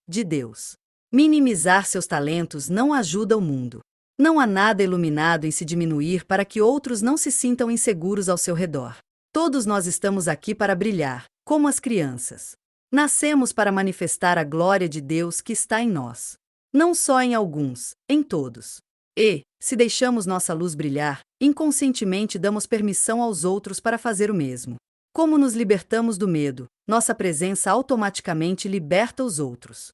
de Deus. Minimizar seus talentos não ajuda o mundo. Não há nada iluminado em se diminuir para que outros não se sintam inseguros ao seu redor. Todos nós estamos aqui para brilhar, como as crianças. Nascemos para manifestar a glória de Deus que está em nós. Não só em alguns, em todos. E, se deixamos nossa luz brilhar, inconscientemente damos permissão aos outros para fazer o mesmo. Como nos libertamos do medo, nossa presença automaticamente liberta os outros.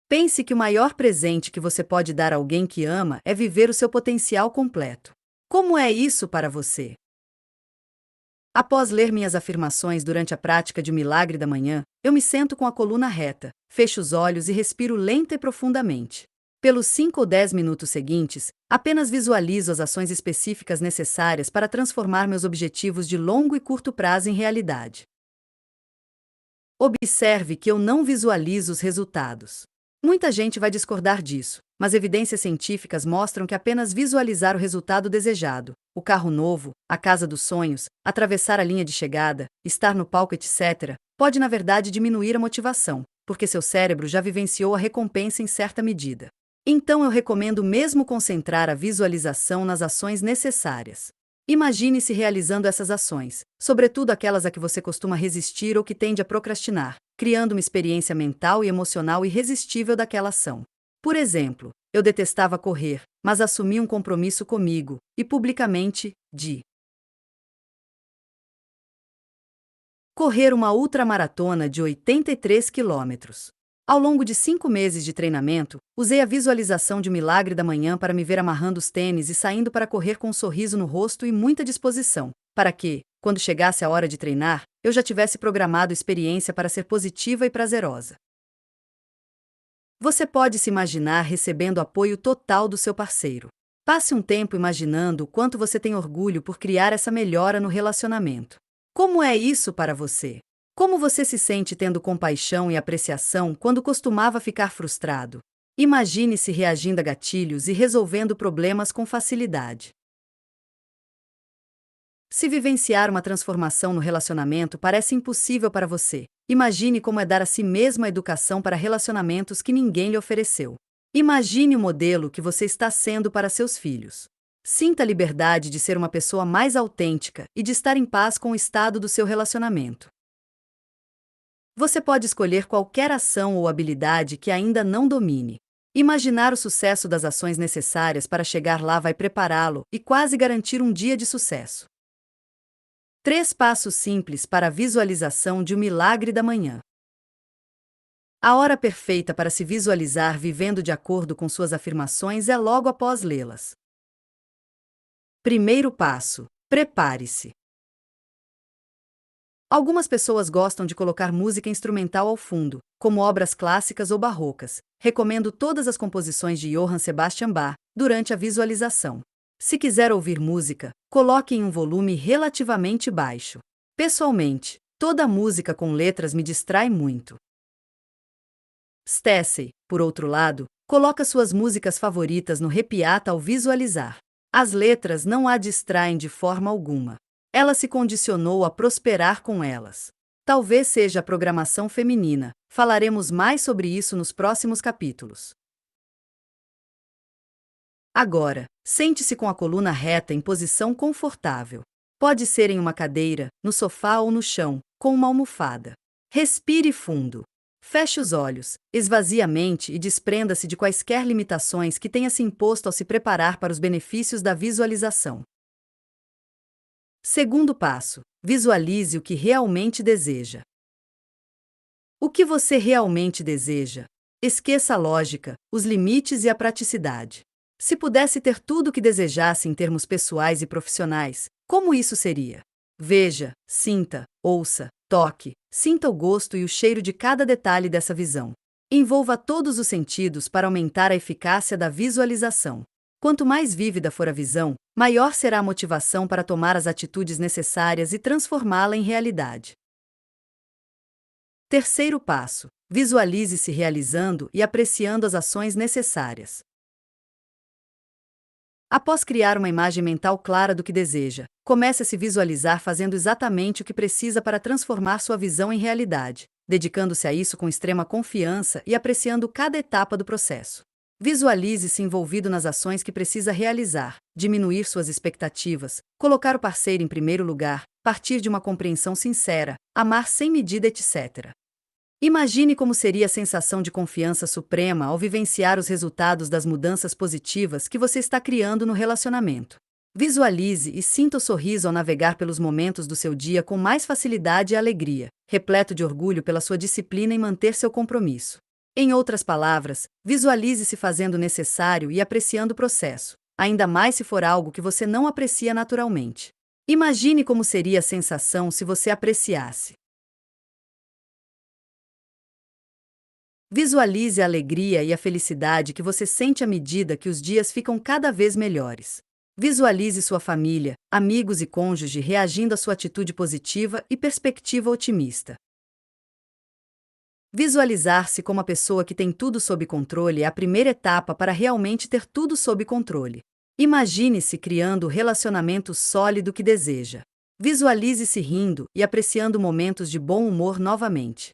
Pense que o maior presente que você pode dar a alguém que ama é viver o seu potencial completo. Como é isso para você? Após ler minhas afirmações durante a prática de milagre da manhã, eu me sento com a coluna reta, fecho os olhos e respiro lenta e profundamente. Pelos 5 ou 10 minutos seguintes, apenas visualizo as ações específicas necessárias para transformar meus objetivos de longo e curto prazo em realidade. Observe que eu não visualizo os resultados. Muita gente vai discordar disso, mas evidências científicas mostram que apenas visualizar o resultado desejado, o carro novo, a casa dos sonhos, atravessar a linha de chegada, estar no palco, etc., pode na verdade diminuir a motivação, porque seu cérebro já vivenciou a recompensa em certa medida. Então eu recomendo mesmo concentrar a visualização nas ações necessárias. Imagine-se realizando essas ações, sobretudo aquelas a que você costuma resistir ou que tende a procrastinar, criando uma experiência mental e emocional irresistível daquela ação. Por exemplo, eu detestava correr, mas assumi um compromisso comigo, e publicamente, de correr uma ultramaratona de 83 quilômetros. Ao longo de 5 meses de treinamento, usei a visualização de milagre da manhã para me ver amarrando os tênis e saindo para correr com um sorriso no rosto e muita disposição, para que, quando chegasse a hora de treinar, eu já tivesse programado a experiência para ser positiva e prazerosa. Você pode se imaginar recebendo apoio total do seu parceiro. Passe um tempo imaginando o quanto você tem orgulho por criar essa melhora no relacionamento. Como é isso para você? Como você se sente tendo compaixão e apreciação quando costumava ficar frustrado? Imagine-se reagindo a gatilhos e resolvendo problemas com facilidade. Se vivenciar uma transformação no relacionamento parece impossível para você, imagine como é dar a si mesmo a educação para relacionamentos que ninguém lhe ofereceu. Imagine o modelo que você está sendo para seus filhos. Sinta a liberdade de ser uma pessoa mais autêntica e de estar em paz com o estado do seu relacionamento. Você pode escolher qualquer ação ou habilidade que ainda não domine. Imaginar o sucesso das ações necessárias para chegar lá vai prepará-lo e quase garantir um dia de sucesso. 3 passos simples para a visualização de um milagre da manhã. A hora perfeita para se visualizar vivendo de acordo com suas afirmações é logo após lê-las. Primeiro passo: prepare-se. Algumas pessoas gostam de colocar música instrumental ao fundo, como obras clássicas ou barrocas. Recomendo todas as composições de Johann Sebastian Bach durante a visualização. Se quiser ouvir música, coloque em um volume relativamente baixo. Pessoalmente, toda música com letras me distrai muito. Stacey, por outro lado, coloca suas músicas favoritas no Repiata ao visualizar. As letras não a distraem de forma alguma. Ela se condicionou a prosperar com elas. Talvez seja a programação feminina. Falaremos mais sobre isso nos próximos capítulos. Agora, sente-se com a coluna reta em posição confortável. Pode ser em uma cadeira, no sofá ou no chão, com uma almofada. Respire fundo. Feche os olhos, esvazie a mente e desprenda-se de quaisquer limitações que tenha se imposto ao se preparar para os benefícios da visualização. Segundo passo: visualize o que realmente deseja. O que você realmente deseja? Esqueça a lógica, os limites e a praticidade. Se pudesse ter tudo o que desejasse em termos pessoais e profissionais, como isso seria? Veja, sinta, ouça, toque, sinta o gosto e o cheiro de cada detalhe dessa visão. Envolva todos os sentidos para aumentar a eficácia da visualização. Quanto mais vívida for a visão, maior será a motivação para tomar as atitudes necessárias e transformá-la em realidade. Terceiro passo: visualize-se realizando e apreciando as ações necessárias. Após criar uma imagem mental clara do que deseja, comece a se visualizar fazendo exatamente o que precisa para transformar sua visão em realidade, dedicando-se a isso com extrema confiança e apreciando cada etapa do processo. Visualize-se envolvido nas ações que precisa realizar, diminuir suas expectativas, colocar o parceiro em primeiro lugar, partir de uma compreensão sincera, amar sem medida, etc. Imagine como seria a sensação de confiança suprema ao vivenciar os resultados das mudanças positivas que você está criando no relacionamento. Visualize e sinta o sorriso ao navegar pelos momentos do seu dia com mais facilidade e alegria, repleto de orgulho pela sua disciplina em manter seu compromisso. Em outras palavras, visualize-se fazendo o necessário e apreciando o processo, ainda mais se for algo que você não aprecia naturalmente. Imagine como seria a sensação se você apreciasse. Visualize a alegria e a felicidade que você sente à medida que os dias ficam cada vez melhores. Visualize sua família, amigos e cônjuge reagindo à sua atitude positiva e perspectiva otimista. Visualizar-se como a pessoa que tem tudo sob controle é a primeira etapa para realmente ter tudo sob controle. Imagine-se criando o relacionamento sólido que deseja. Visualize-se rindo e apreciando momentos de bom humor novamente.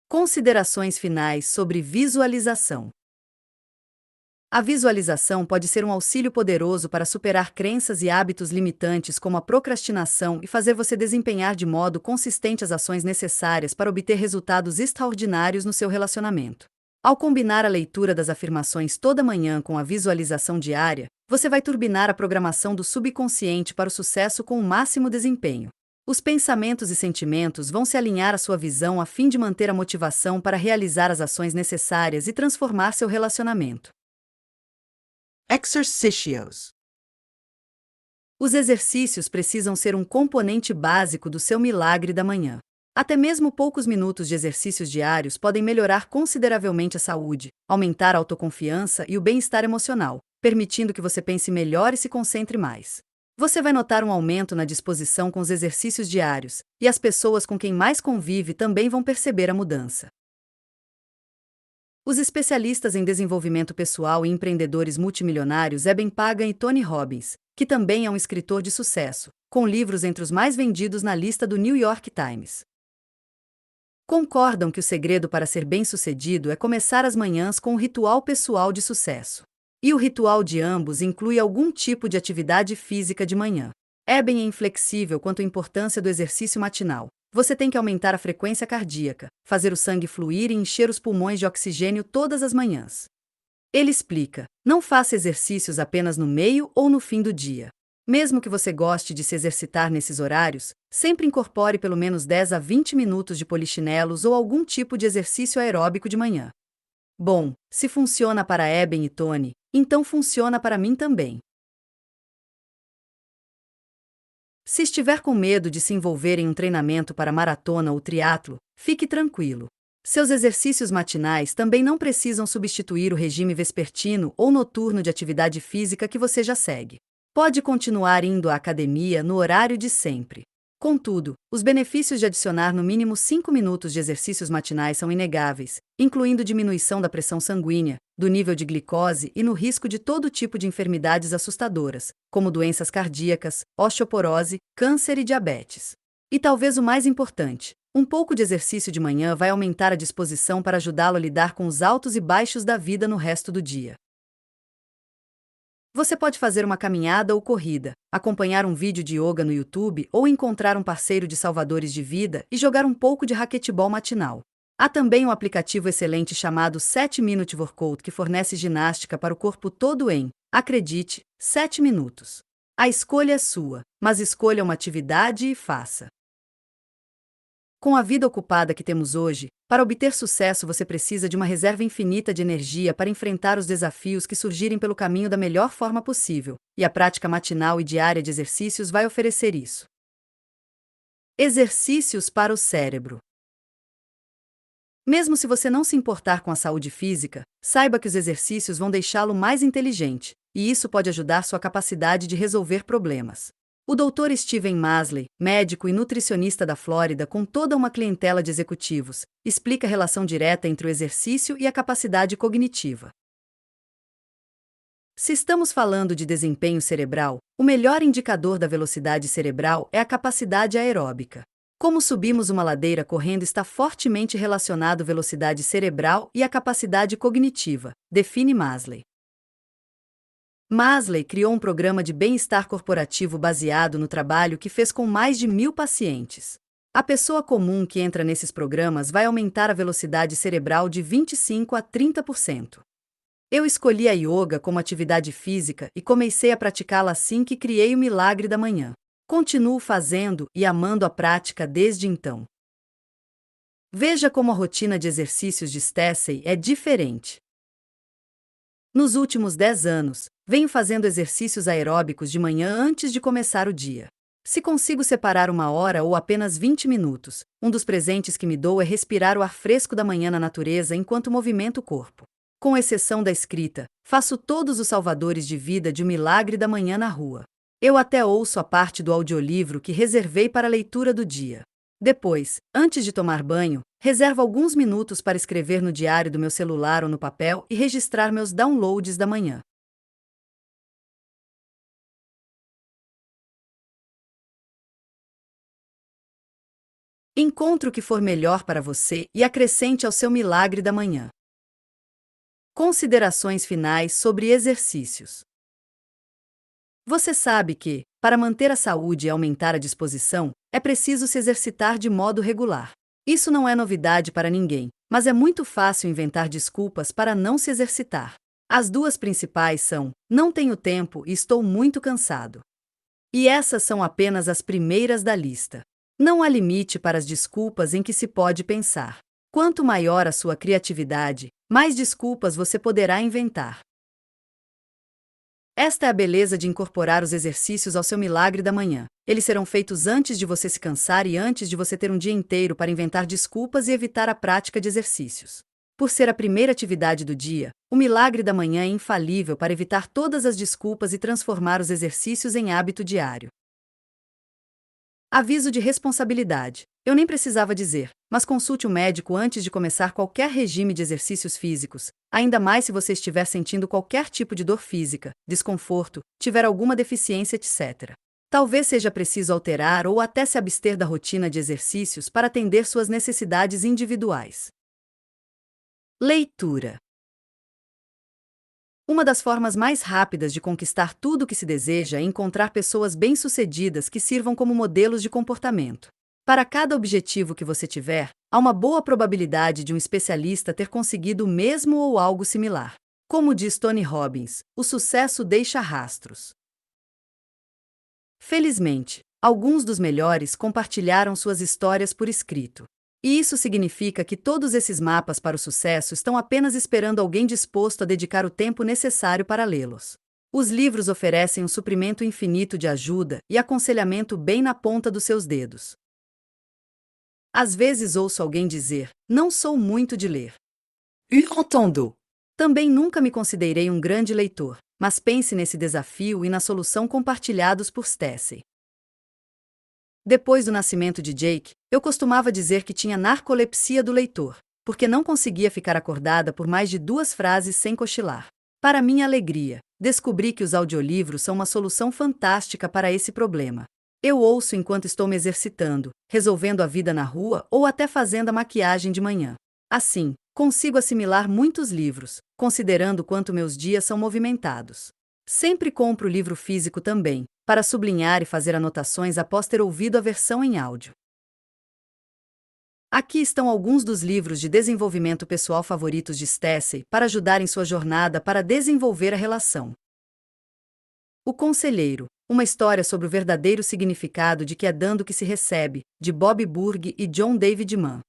Considerações finais sobre visualização. A visualização pode ser um auxílio poderoso para superar crenças e hábitos limitantes como a procrastinação e fazer você desempenhar de modo consistente as ações necessárias para obter resultados extraordinários no seu relacionamento. Ao combinar a leitura das afirmações toda manhã com a visualização diária, você vai turbinar a programação do subconsciente para o sucesso com o máximo desempenho. Os pensamentos e sentimentos vão se alinhar à sua visão a fim de manter a motivação para realizar as ações necessárias e transformar seu relacionamento. Exercícios. Os exercícios precisam ser um componente básico do seu milagre da manhã. Até mesmo poucos minutos de exercícios diários podem melhorar consideravelmente a saúde, aumentar a autoconfiança e o bem-estar emocional, permitindo que você pense melhor e se concentre mais. Você vai notar um aumento na disposição com os exercícios diários, e as pessoas com quem mais convive também vão perceber a mudança. Os especialistas em desenvolvimento pessoal e empreendedores multimilionários Eben Pagan e Tony Robbins, que também é um escritor de sucesso, com livros entre os mais vendidos na lista do New York Times, concordam que o segredo para ser bem-sucedido é começar as manhãs com um ritual pessoal de sucesso. E o ritual de ambos inclui algum tipo de atividade física de manhã. Eben é inflexível quanto à importância do exercício matinal. Você tem que aumentar a frequência cardíaca, fazer o sangue fluir e encher os pulmões de oxigênio todas as manhãs. Ele explica: não faça exercícios apenas no meio ou no fim do dia. Mesmo que você goste de se exercitar nesses horários, sempre incorpore pelo menos 10 a 20 minutos de polichinelos ou algum tipo de exercício aeróbico de manhã. Bom, se funciona para Eben e Tony, então funciona para mim também. Se estiver com medo de se envolver em um treinamento para maratona ou triatlo, fique tranquilo. Seus exercícios matinais também não precisam substituir o regime vespertino ou noturno de atividade física que você já segue. Pode continuar indo à academia no horário de sempre. Contudo, os benefícios de adicionar no mínimo 5 minutos de exercícios matinais são inegáveis, incluindo diminuição da pressão sanguínea, do nível de glicose e no risco de todo tipo de enfermidades assustadoras, como doenças cardíacas, osteoporose, câncer e diabetes. E talvez o mais importante, um pouco de exercício de manhã vai aumentar a disposição para ajudá-lo a lidar com os altos e baixos da vida no resto do dia. Você pode fazer uma caminhada ou corrida, acompanhar um vídeo de yoga no YouTube ou encontrar um parceiro de salvadores de vida e jogar um pouco de raquetebol matinal. Há também um aplicativo excelente chamado 7-Minute Workout que fornece ginástica para o corpo todo em, acredite, 7 minutos. A escolha é sua, mas escolha uma atividade e faça. Com a vida ocupada que temos hoje, para obter sucesso você precisa de uma reserva infinita de energia para enfrentar os desafios que surgirem pelo caminho da melhor forma possível, e a prática matinal e diária de exercícios vai oferecer isso. Exercícios para o cérebro. Mesmo se você não se importar com a saúde física, saiba que os exercícios vão deixá-lo mais inteligente, e isso pode ajudar sua capacidade de resolver problemas. O Dr. Steven Masley, médico e nutricionista da Flórida com toda uma clientela de executivos, explica a relação direta entre o exercício e a capacidade cognitiva. Se estamos falando de desempenho cerebral, o melhor indicador da velocidade cerebral é a capacidade aeróbica. Como subimos uma ladeira correndo está fortemente relacionado à velocidade cerebral e à capacidade cognitiva, define Masley. Masley criou um programa de bem-estar corporativo baseado no trabalho que fez com mais de 1.000 pacientes. A pessoa comum que entra nesses programas vai aumentar a velocidade cerebral de 25 a 30%. Eu escolhi a yoga como atividade física e comecei a praticá-la assim que criei o milagre da manhã. Continuo fazendo e amando a prática desde então. Veja como a rotina de exercícios de Stacey é diferente. Nos últimos 10 anos, venho fazendo exercícios aeróbicos de manhã antes de começar o dia. Se consigo separar 1 hora ou apenas 20 minutos, um dos presentes que me dou é respirar o ar fresco da manhã na natureza enquanto movimento o corpo. Com exceção da escrita, faço todos os salvadores de vida de um milagre da manhã na rua. Eu até ouço a parte do audiolivro que reservei para a leitura do dia. Depois, antes de tomar banho, reservo alguns minutos para escrever no diário do meu celular ou no papel e registrar meus downloads da manhã. Encontre o que for melhor para você e acrescente ao seu milagre da manhã. Considerações finais sobre exercícios. Você sabe que, para manter a saúde e aumentar a disposição, é preciso se exercitar de modo regular. Isso não é novidade para ninguém, mas é muito fácil inventar desculpas para não se exercitar. As duas principais são: não tenho tempo e estou muito cansado. E essas são apenas as primeiras da lista. Não há limite para as desculpas em que se pode pensar. Quanto maior a sua criatividade, mais desculpas você poderá inventar. Esta é a beleza de incorporar os exercícios ao seu milagre da manhã. Eles serão feitos antes de você se cansar e antes de você ter um dia inteiro para inventar desculpas e evitar a prática de exercícios. Por ser a primeira atividade do dia, o milagre da manhã é infalível para evitar todas as desculpas e transformar os exercícios em hábito diário. Aviso de responsabilidade. Eu nem precisava dizer, mas consulte um médico antes de começar qualquer regime de exercícios físicos, ainda mais se você estiver sentindo qualquer tipo de dor física, desconforto, tiver alguma deficiência, etc. Talvez seja preciso alterar ou até se abster da rotina de exercícios para atender suas necessidades individuais. Leitura. Uma das formas mais rápidas de conquistar tudo o que se deseja é encontrar pessoas bem-sucedidas que sirvam como modelos de comportamento. Para cada objetivo que você tiver, há uma boa probabilidade de um especialista ter conseguido o mesmo ou algo similar. Como diz Tony Robbins, o sucesso deixa rastros. Felizmente, alguns dos melhores compartilharam suas histórias por escrito. E isso significa que todos esses mapas para o sucesso estão apenas esperando alguém disposto a dedicar o tempo necessário para lê-los. Os livros oferecem um suprimento infinito de ajuda e aconselhamento bem na ponta dos seus dedos. Às vezes ouço alguém dizer: não sou muito de ler. Entendo. Também nunca me considerei um grande leitor, mas pense nesse desafio e na solução compartilhados por Stacey. Depois do nascimento de Jake, eu costumava dizer que tinha narcolepsia do leitor, porque não conseguia ficar acordada por mais de 2 frases sem cochilar. Para minha alegria, descobri que os audiolivros são uma solução fantástica para esse problema. Eu ouço enquanto estou me exercitando, resolvendo a vida na rua ou até fazendo a maquiagem de manhã. Assim, consigo assimilar muitos livros, considerando quanto meus dias são movimentados. Sempre compro livro físico também, para sublinhar e fazer anotações após ter ouvido a versão em áudio. Aqui estão alguns dos livros de desenvolvimento pessoal favoritos de Stacey para ajudar em sua jornada para desenvolver a relação. O Conselheiro, uma história sobre o verdadeiro significado de que é dando que se recebe, de Bob Burg e John David Mann.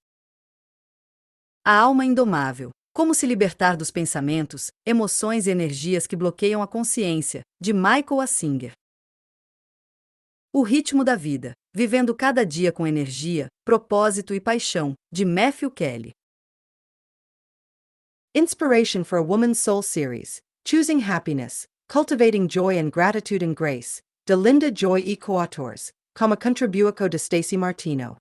A Alma Indomável, como se libertar dos pensamentos, emoções e energias que bloqueiam a consciência, de Michael A. Singer. O Ritmo da Vida, vivendo cada dia com energia, propósito e paixão, de Matthew Kelly. Inspiration for a Woman's Soul Series, Choosing Happiness, Cultivating Joy and Gratitude and Grace, de Linda Joy e coautors, como contribuição de Stacey Martino.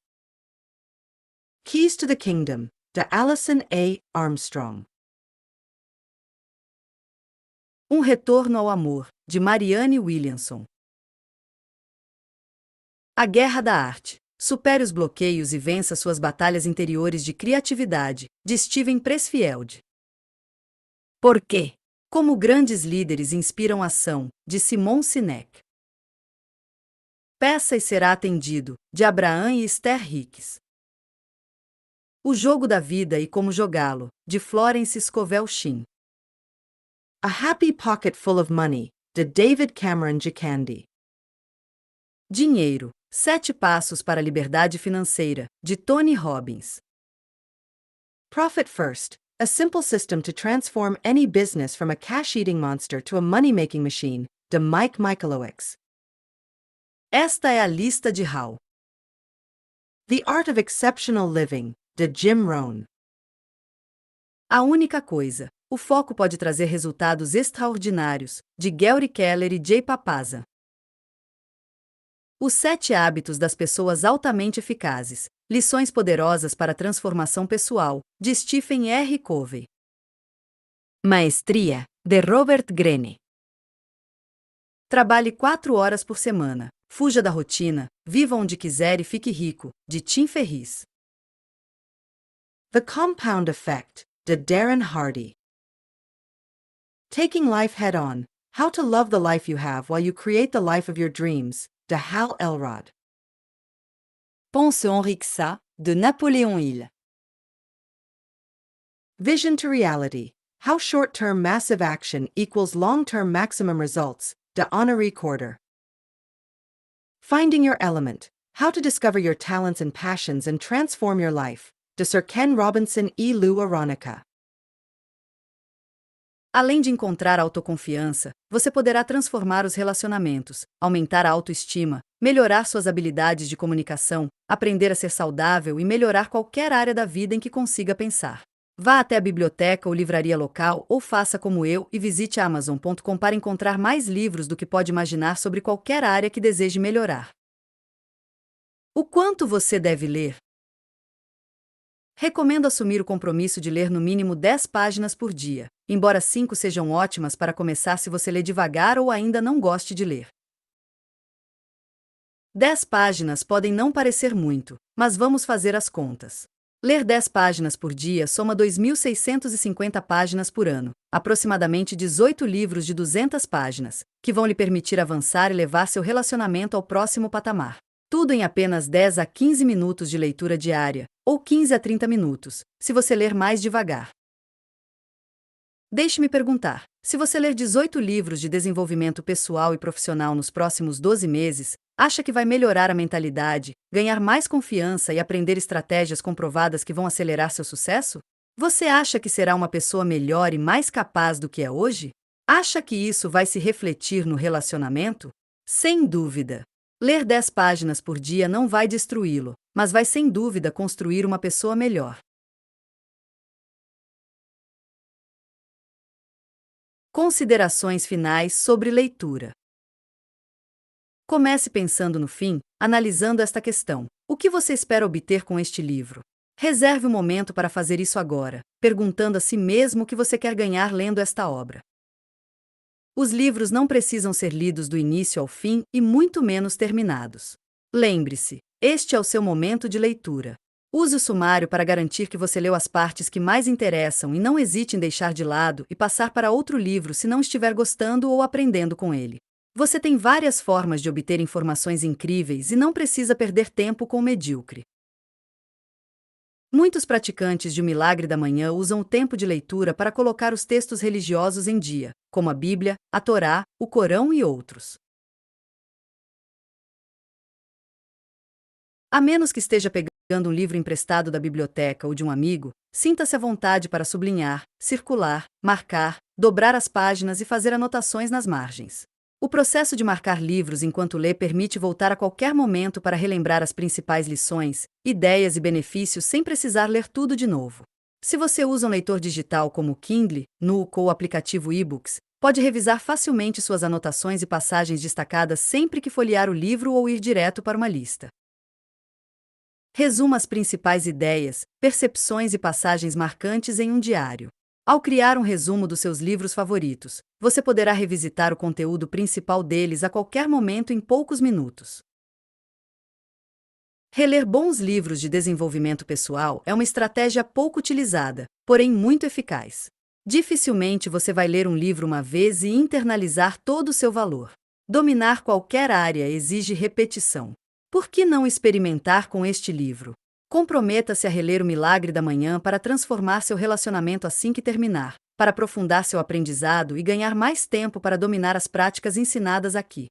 Keys to the Kingdom, de Alison A. Armstrong. Um Retorno ao Amor, de Marianne Williamson. A Guerra da Arte. Supere os bloqueios e vença suas batalhas interiores de criatividade, de Steven Pressfield. Por quê? Como grandes líderes inspiram ação, de Simon Sinek. Peça e será atendido, de Abraham e Esther Hicks. O Jogo da Vida e Como Jogá-lo, de Florence Scovel Shinn. A Happy Pocket Full of Money, de David Cameron Gicandi. Dinheiro, 7 Passos para a Liberdade Financeira, de Tony Robbins. Profit First, a simple system to transform any business from a cash-eating monster to a money-making machine, de Mike Michalowicz. Esta é a lista de Hal. The Art of Exceptional Living, de Jim Rohn. A Única Coisa. O foco pode trazer resultados extraordinários, de Gary Keller e Jay Papaza. Os 7 Hábitos das Pessoas Altamente Eficazes. Lições poderosas para a transformação pessoal, de Stephen R. Covey. Maestria, de Robert Greene. Trabalhe 4 horas por semana. Fuja da rotina, viva onde quiser e fique rico, de Tim Ferriss. The Compound Effect, de Darren Hardy. Taking Life Head-On, How to Love the Life You Have While You Create the Life of Your Dreams, de Hal Elrod. Pense Henrique, de Napoléon Hill. Vision to Reality, How Short-Term Massive Action Equals Long-Term Maximum Results, de Honoré Corder. Finding Your Element, How to Discover Your Talents and Passions and Transform Your Life, de Sir Ken Robinson e Lou Aronica. Além de encontrar autoconfiança, você poderá transformar os relacionamentos, aumentar a autoestima, melhorar suas habilidades de comunicação, aprender a ser saudável e melhorar qualquer área da vida em que consiga pensar. Vá até a biblioteca ou livraria local ou faça como eu e visite Amazon.com para encontrar mais livros do que pode imaginar sobre qualquer área que deseje melhorar. O quanto você deve ler? Recomendo assumir o compromisso de ler no mínimo 10 páginas por dia, embora 5 sejam ótimas para começar se você lê devagar ou ainda não goste de ler. 10 páginas podem não parecer muito, mas vamos fazer as contas. Ler 10 páginas por dia soma 2.650 páginas por ano, aproximadamente 18 livros de 200 páginas, que vão lhe permitir avançar e levar seu relacionamento ao próximo patamar. Tudo em apenas 10 a 15 minutos de leitura diária, ou 15 a 30 minutos, se você ler mais devagar. Deixe-me perguntar, Se você ler 18 livros de desenvolvimento pessoal e profissional nos próximos 12 meses, acha que vai melhorar a mentalidade, ganhar mais confiança e aprender estratégias comprovadas que vão acelerar seu sucesso? Você acha que será uma pessoa melhor e mais capaz do que é hoje? Acha que isso vai se refletir no relacionamento? Sem dúvida. Ler 10 páginas por dia não vai destruí-lo, mas vai sem dúvida construir uma pessoa melhor. Considerações finais sobre leitura. Comece pensando no fim, analisando esta questão. O que você espera obter com este livro? Reserve um momento para fazer isso agora, perguntando a si mesmo o que você quer ganhar lendo esta obra. Os livros não precisam ser lidos do início ao fim e muito menos terminados. Lembre-se, este é o seu momento de leitura. Use o sumário para garantir que você leu as partes que mais interessam e não hesite em deixar de lado e passar para outro livro se não estiver gostando ou aprendendo com ele. Você tem várias formas de obter informações incríveis e não precisa perder tempo com o medíocre. Muitos praticantes de O Milagre da Manhã usam o tempo de leitura para colocar os textos religiosos em dia, como a Bíblia, a Torá, o Corão e outros. A menos que esteja pegando um livro emprestado da biblioteca ou de um amigo, sinta-se à vontade para sublinhar, circular, marcar, dobrar as páginas e fazer anotações nas margens. O processo de marcar livros enquanto lê permite voltar a qualquer momento para relembrar as principais lições, ideias e benefícios sem precisar ler tudo de novo. Se você usa um leitor digital como o Kindle, Nook ou o aplicativo eBooks, pode revisar facilmente suas anotações e passagens destacadas sempre que folhear o livro ou ir direto para uma lista. Resuma as principais ideias, percepções e passagens marcantes em um diário. Ao criar um resumo dos seus livros favoritos, você poderá revisitar o conteúdo principal deles a qualquer momento em poucos minutos. Reler bons livros de desenvolvimento pessoal é uma estratégia pouco utilizada, porém muito eficaz. Dificilmente você vai ler um livro uma vez e internalizar todo o seu valor. Dominar qualquer área exige repetição. Por que não experimentar com este livro? Comprometa-se a reler O Milagre da Manhã para transformar seu relacionamento assim que terminar, para aprofundar seu aprendizado e ganhar mais tempo para dominar as práticas ensinadas aqui.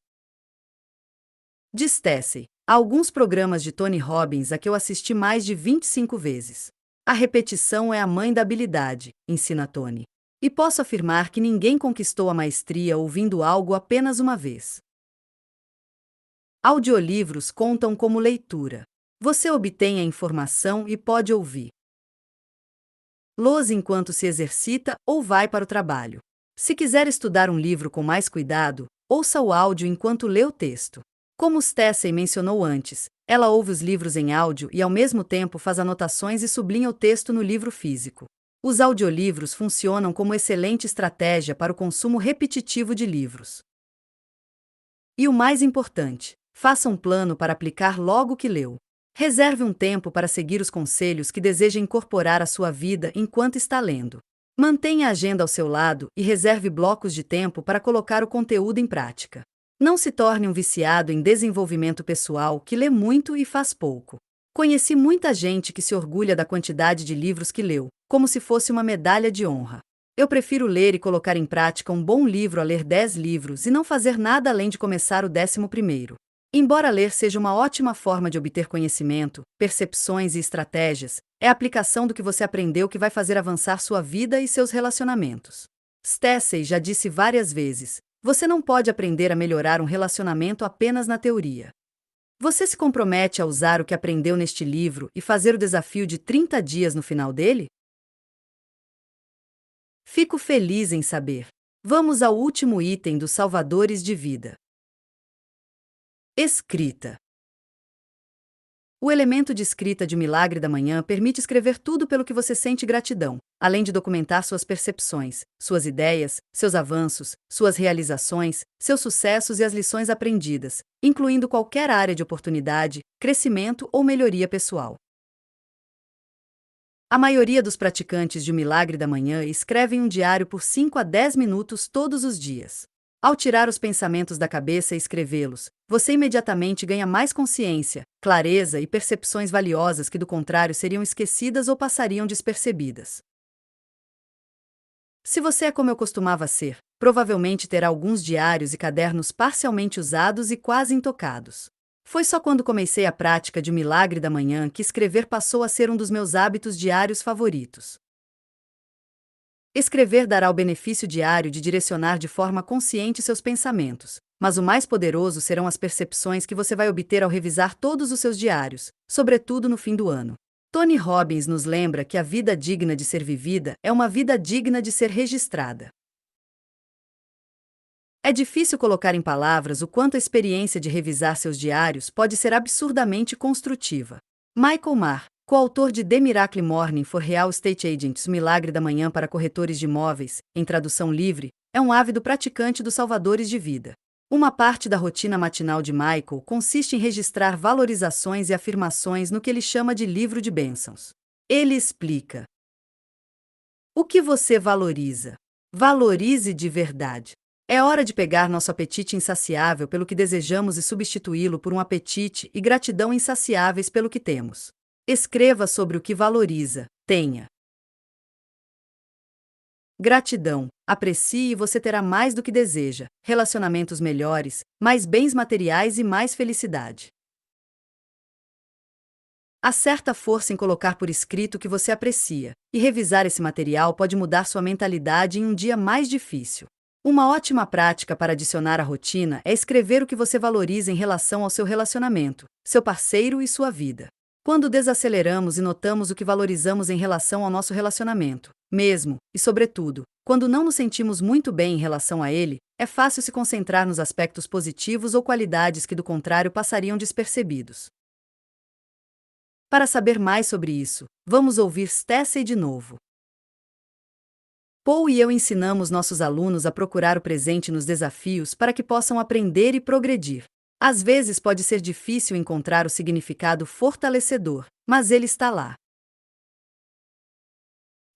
De Stacey, há alguns programas de Tony Robbins a que eu assisti mais de 25 vezes. A repetição é a mãe da habilidade, ensina Tony. E posso afirmar que ninguém conquistou a maestria ouvindo algo apenas uma vez. Audiolivros contam como leitura. Você obtém a informação e pode ouvir los enquanto se exercita ou vai para o trabalho. Se quiser estudar um livro com mais cuidado, ouça o áudio enquanto lê o texto. Como Stacey mencionou antes, ela ouve os livros em áudio e ao mesmo tempo faz anotações e sublinha o texto no livro físico. Os audiolivros funcionam como excelente estratégia para o consumo repetitivo de livros. E o mais importante, faça um plano para aplicar logo que leu. Reserve um tempo para seguir os conselhos que deseja incorporar à sua vida enquanto está lendo. Mantenha a agenda ao seu lado e reserve blocos de tempo para colocar o conteúdo em prática. Não se torne um viciado em desenvolvimento pessoal que lê muito e faz pouco. Conheci muita gente que se orgulha da quantidade de livros que leu, como se fosse uma medalha de honra. Eu prefiro ler e colocar em prática um bom livro a ler 10 livros e não fazer nada além de começar o 11º. Embora ler seja uma ótima forma de obter conhecimento, percepções e estratégias, é a aplicação do que você aprendeu que vai fazer avançar sua vida e seus relacionamentos. Stacey já disse várias vezes, você não pode aprender a melhorar um relacionamento apenas na teoria. Você se compromete a usar o que aprendeu neste livro e fazer o desafio de 30 dias no final dele? Fico feliz em saber. Vamos ao último item dos salvadores de vida. Escrita. O elemento de escrita de Milagre da Manhã permite escrever tudo pelo que você sente gratidão, além de documentar suas percepções, suas ideias, seus avanços, suas realizações, seus sucessos e as lições aprendidas, incluindo qualquer área de oportunidade, crescimento ou melhoria pessoal. A maioria dos praticantes de O Milagre da Manhã escrevem um diário por 5 a 10 minutos todos os dias. Ao tirar os pensamentos da cabeça e escrevê-los, você imediatamente ganha mais consciência, clareza e percepções valiosas que do contrário seriam esquecidas ou passariam despercebidas. Se você é como eu costumava ser, provavelmente terá alguns diários e cadernos parcialmente usados e quase intocados. Foi só quando comecei a prática de O Milagre da Manhã que escrever passou a ser um dos meus hábitos diários favoritos. Escrever dará o benefício diário de direcionar de forma consciente seus pensamentos, mas o mais poderoso serão as percepções que você vai obter ao revisar todos os seus diários, sobretudo no fim do ano. Tony Robbins nos lembra que a vida digna de ser vivida é uma vida digna de ser registrada. É difícil colocar em palavras o quanto a experiência de revisar seus diários pode ser absurdamente construtiva. Michael Marr, coautor de The Miracle Morning for Real Estate Agents, O Milagre da Manhã para Corretores de Imóveis, em tradução livre, é um ávido praticante dos salvadores de vida. Uma parte da rotina matinal de Michael consiste em registrar valorizações e afirmações no que ele chama de livro de bênçãos. Ele explica: o que você valoriza? Valorize de verdade. É hora de pegar nosso apetite insaciável pelo que desejamos e substituí-lo por um apetite e gratidão insaciáveis pelo que temos. Escreva sobre o que valoriza, tenha gratidão, aprecie e você terá mais do que deseja, relacionamentos melhores, mais bens materiais e mais felicidade. Há certa força em colocar por escrito o que você aprecia, e revisar esse material pode mudar sua mentalidade em um dia mais difícil. Uma ótima prática para adicionar à rotina é escrever o que você valoriza em relação ao seu relacionamento, seu parceiro e sua vida. Quando desaceleramos e notamos o que valorizamos em relação ao nosso relacionamento, mesmo, e sobretudo, quando não nos sentimos muito bem em relação a ele, é fácil se concentrar nos aspectos positivos ou qualidades que do contrário passariam despercebidos. Para saber mais sobre isso, vamos ouvir Stacey de novo. Paul e eu ensinamos nossos alunos a procurar o presente nos desafios para que possam aprender e progredir. Às vezes pode ser difícil encontrar o significado fortalecedor, mas ele está lá.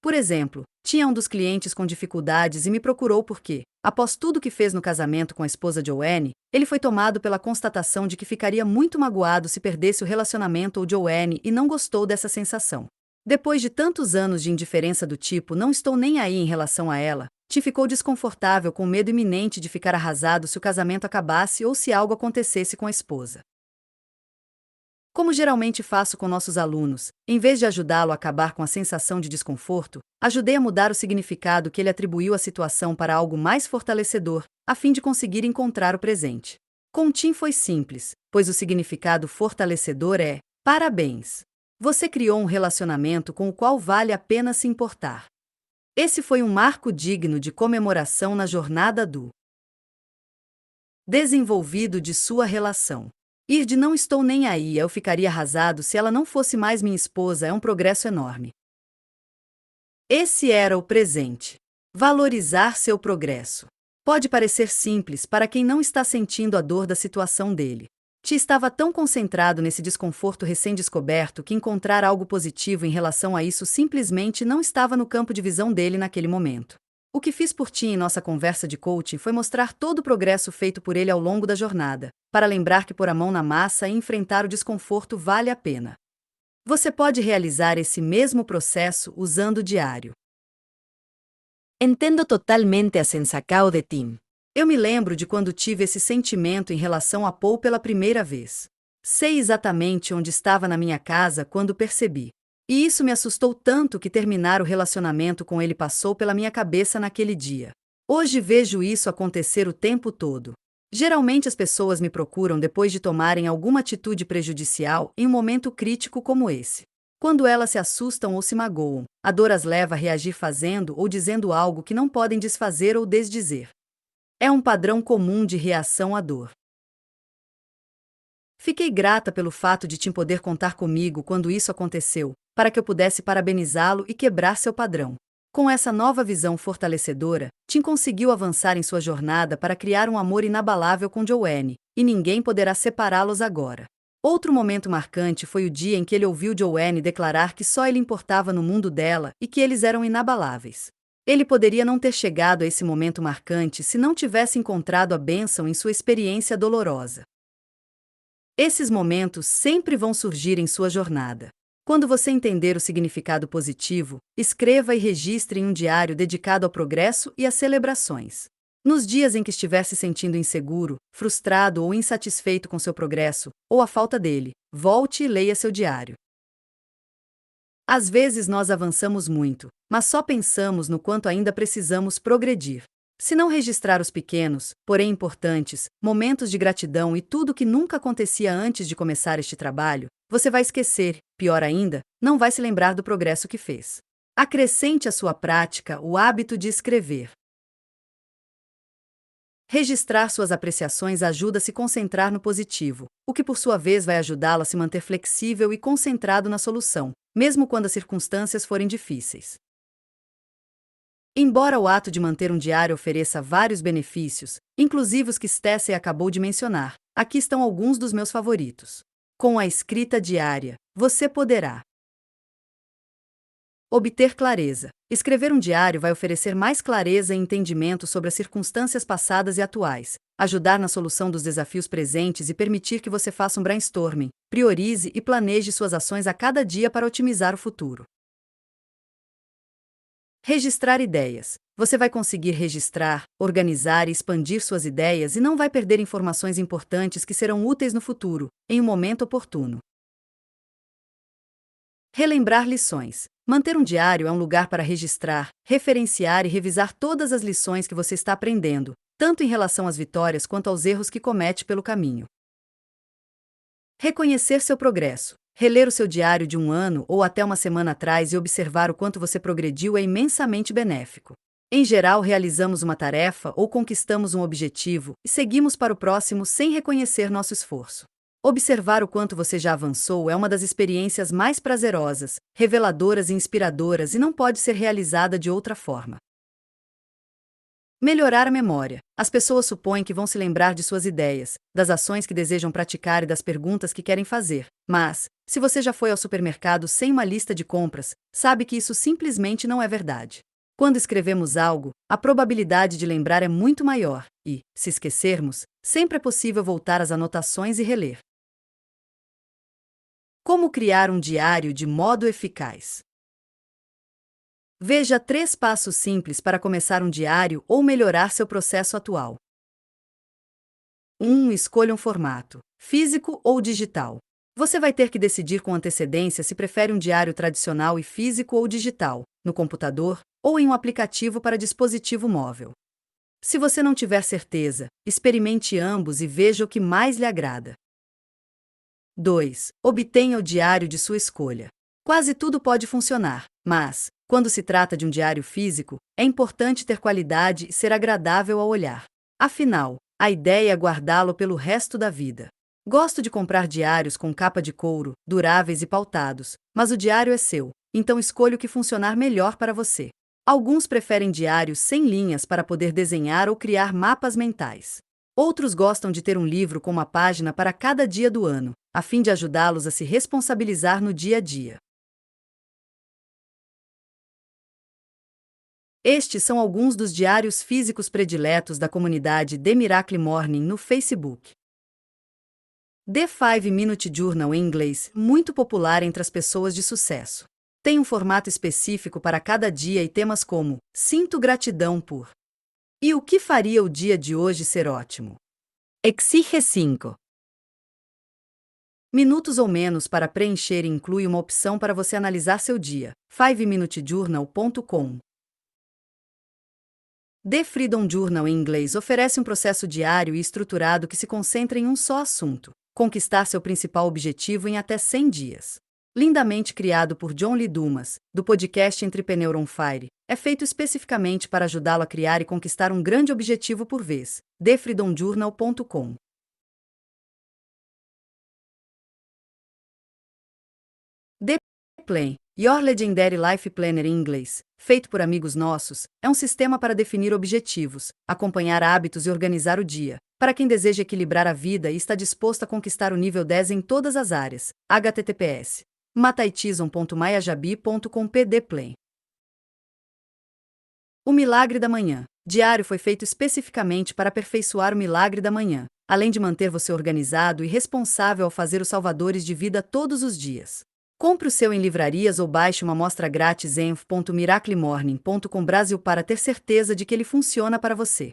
Por exemplo, tinha um dos clientes com dificuldades e me procurou porque, após tudo que fez no casamento com a esposa Joanne, ele foi tomado pela constatação de que ficaria muito magoado se perdesse o relacionamento ou Joanne e não gostou dessa sensação. Depois de tantos anos de indiferença do tipo "não estou nem aí em relação a ela", Ti ficou desconfortável com o medo iminente de ficar arrasado se o casamento acabasse ou se algo acontecesse com a esposa. Como geralmente faço com nossos alunos, em vez de ajudá-lo a acabar com a sensação de desconforto, ajudei a mudar o significado que ele atribuiu à situação para algo mais fortalecedor, a fim de conseguir encontrar o presente. Com Tim foi simples, pois o significado fortalecedor é: parabéns! Você criou um relacionamento com o qual vale a pena se importar. Esse foi um marco digno de comemoração na jornada do desenvolvido de sua relação. Ir de "não estou nem aí" eu ficaria arrasado se ela não fosse mais minha esposa é um progresso enorme. Esse era o presente. Valorizar seu progresso. Pode parecer simples para quem não está sentindo a dor da situação dele. Ti estava tão concentrado nesse desconforto recém-descoberto que encontrar algo positivo em relação a isso simplesmente não estava no campo de visão dele naquele momento. O que fiz por Ti em nossa conversa de coaching foi mostrar todo o progresso feito por ele ao longo da jornada, para lembrar que pôr a mão na massa e enfrentar o desconforto vale a pena. Você pode realizar esse mesmo processo usando o diário. Entendo totalmente a sensacao de Tim. Eu me lembro de quando tive esse sentimento em relação a Paul pela primeira vez. Sei exatamente onde estava na minha casa quando percebi. E isso me assustou tanto que terminar o relacionamento com ele passou pela minha cabeça naquele dia. Hoje vejo isso acontecer o tempo todo. Geralmente as pessoas me procuram depois de tomarem alguma atitude prejudicial em um momento crítico como esse. Quando elas se assustam ou se magoam, a dor as leva a reagir fazendo ou dizendo algo que não podem desfazer ou desdizer. É um padrão comum de reação à dor. Fiquei grata pelo fato de Tim poder contar comigo quando isso aconteceu, para que eu pudesse parabenizá-lo e quebrar seu padrão. Com essa nova visão fortalecedora, Tim conseguiu avançar em sua jornada para criar um amor inabalável com Joanne, e ninguém poderá separá-los agora. Outro momento marcante foi o dia em que ele ouviu Joanne declarar que só ele importava no mundo dela e que eles eram inabaláveis. Ele poderia não ter chegado a esse momento marcante se não tivesse encontrado a bênção em sua experiência dolorosa. Esses momentos sempre vão surgir em sua jornada. Quando você entender o significado positivo, escreva e registre em um diário dedicado ao progresso e às celebrações. Nos dias em que estiver se sentindo inseguro, frustrado ou insatisfeito com seu progresso, ou a falta dele, volte e leia seu diário. Às vezes nós avançamos muito, mas só pensamos no quanto ainda precisamos progredir. Se não registrar os pequenos, porém importantes, momentos de gratidão e tudo que nunca acontecia antes de começar este trabalho, você vai esquecer, pior ainda, não vai se lembrar do progresso que fez. Acrescente à sua prática o hábito de escrever. Registrar suas apreciações ajuda a se concentrar no positivo, o que por sua vez vai ajudá-lo a se manter flexível e concentrado na solução, mesmo quando as circunstâncias forem difíceis. Embora o ato de manter um diário ofereça vários benefícios, inclusive os que Stacey acabou de mencionar, aqui estão alguns dos meus favoritos. Com a escrita diária, você poderá obter clareza. Escrever um diário vai oferecer mais clareza e entendimento sobre as circunstâncias passadas e atuais, ajudar na solução dos desafios presentes e permitir que você faça um brainstorming, priorize e planeje suas ações a cada dia para otimizar o futuro. Registrar ideias. Você vai conseguir registrar, organizar e expandir suas ideias e não vai perder informações importantes que serão úteis no futuro, em um momento oportuno. Relembrar lições. Manter um diário é um lugar para registrar, referenciar e revisar todas as lições que você está aprendendo, tanto em relação às vitórias quanto aos erros que comete pelo caminho. Reconhecer seu progresso. Reler o seu diário de um ano ou até uma semana atrás e observar o quanto você progrediu é imensamente benéfico. Em geral, realizamos uma tarefa ou conquistamos um objetivo e seguimos para o próximo sem reconhecer nosso esforço. Observar o quanto você já avançou é uma das experiências mais prazerosas, reveladoras e inspiradoras e não pode ser realizada de outra forma. Melhorar a memória. As pessoas supõem que vão se lembrar de suas ideias, das ações que desejam praticar e das perguntas que querem fazer. Mas, se você já foi ao supermercado sem uma lista de compras, sabe que isso simplesmente não é verdade. Quando escrevemos algo, a probabilidade de lembrar é muito maior, e, se esquecermos, sempre é possível voltar às anotações e reler. Como criar um diário de modo eficaz? Veja 3 passos simples para começar um diário ou melhorar seu processo atual. 1. Escolha um formato, físico ou digital. Você vai ter que decidir com antecedência se prefere um diário tradicional e físico ou digital, no computador, ou em um aplicativo para dispositivo móvel. Se você não tiver certeza, experimente ambos e veja o que mais lhe agrada. 2. Obtenha o diário de sua escolha. Quase tudo pode funcionar, mas, quando se trata de um diário físico, é importante ter qualidade e ser agradável ao olhar. Afinal, a ideia é guardá-lo pelo resto da vida. Gosto de comprar diários com capa de couro, duráveis e pautados, mas o diário é seu, então escolha o que funcionar melhor para você. Alguns preferem diários sem linhas para poder desenhar ou criar mapas mentais. Outros gostam de ter um livro com uma página para cada dia do ano, a fim de ajudá-los a se responsabilizar no dia a dia. Estes são alguns dos diários físicos prediletos da comunidade The Miracle Morning no Facebook. The 5-Minute Journal em inglês, muito popular entre as pessoas de sucesso. Tem um formato específico para cada dia e temas como Sinto gratidão por. E o que faria o dia de hoje ser ótimo? Exige 5 minutos ou menos para preencher e inclui uma opção para você analisar seu dia. 5minutejournal.com. The Freedom Journal em inglês oferece um processo diário e estruturado que se concentra em um só assunto: conquistar seu principal objetivo em até 100 dias. Lindamente criado por John Lee Dumas, do podcast Entrepreneur on Fire, é feito especificamente para ajudá-lo a criar e conquistar um grande objetivo por vez. TheFreedomJournal.com. The Plan, Your Legendary Life Planner em inglês, feito por amigos nossos, é um sistema para definir objetivos, acompanhar hábitos e organizar o dia, para quem deseja equilibrar a vida e está disposto a conquistar o nível 10 em todas as áreas. https mataitison.maiajabi.com/pdplan. O Milagre da Manhã. Diário foi feito especificamente para aperfeiçoar o milagre da manhã, além de manter você organizado e responsável ao fazer os salvadores de vida todos os dias. Compre o seu em livrarias ou baixe uma amostra grátis em env.miraclemorning.com Brasil para ter certeza de que ele funciona para você.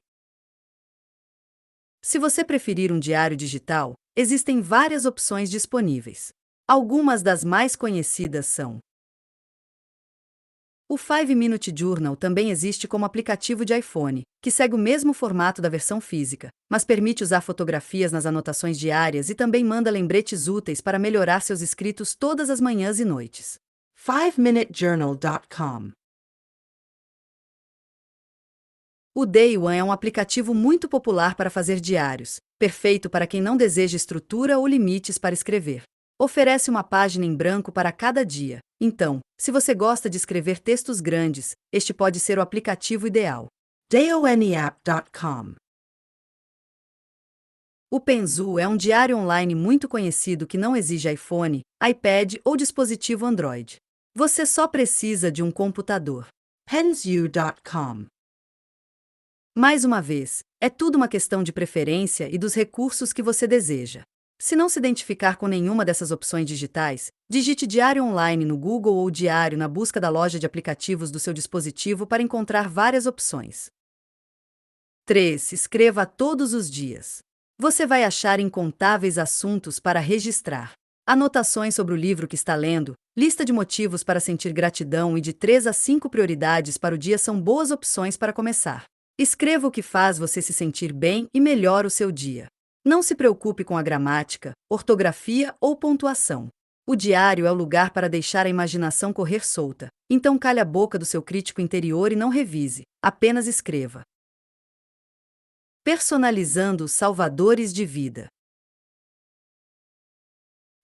Se você preferir um diário digital, existem várias opções disponíveis. Algumas das mais conhecidas são: o 5-Minute Journal também existe como aplicativo de iPhone, que segue o mesmo formato da versão física, mas permite usar fotografias nas anotações diárias e também manda lembretes úteis para melhorar seus escritos todas as manhãs e noites. 5minutejournal.com. O Day One é um aplicativo muito popular para fazer diários, perfeito para quem não deseja estrutura ou limites para escrever. Oferece uma página em branco para cada dia. Então, se você gosta de escrever textos grandes, este pode ser o aplicativo ideal. dayoneapp.com. O Penzu é um diário online muito conhecido que não exige iPhone, iPad ou dispositivo Android. Você só precisa de um computador. penzu.com. Mais uma vez, é tudo uma questão de preferência e dos recursos que você deseja. Se não se identificar com nenhuma dessas opções digitais, digite Diário Online no Google ou Diário na busca da loja de aplicativos do seu dispositivo para encontrar várias opções. 3. Escreva todos os dias. Você vai achar incontáveis assuntos para registrar. Anotações sobre o livro que está lendo, lista de motivos para sentir gratidão e de 3 a 5 prioridades para o dia são boas opções para começar. Escreva o que faz você se sentir bem e melhora o seu dia. Não se preocupe com a gramática, ortografia ou pontuação. O diário é o lugar para deixar a imaginação correr solta, então cale a boca do seu crítico interior e não revise, apenas escreva. Personalizando os salvadores de vida.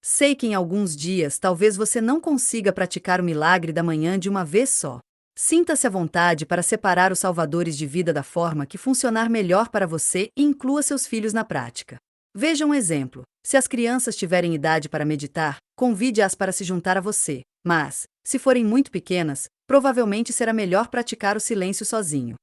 Sei que em alguns dias talvez você não consiga praticar o milagre da manhã de uma vez só. Sinta-se à vontade para separar os salvadores de vida da forma que funcionar melhor para você e inclua seus filhos na prática. Veja um exemplo. Se as crianças tiverem idade para meditar, convide-as para se juntar a você, mas, se forem muito pequenas, provavelmente será melhor praticar o silêncio sozinho.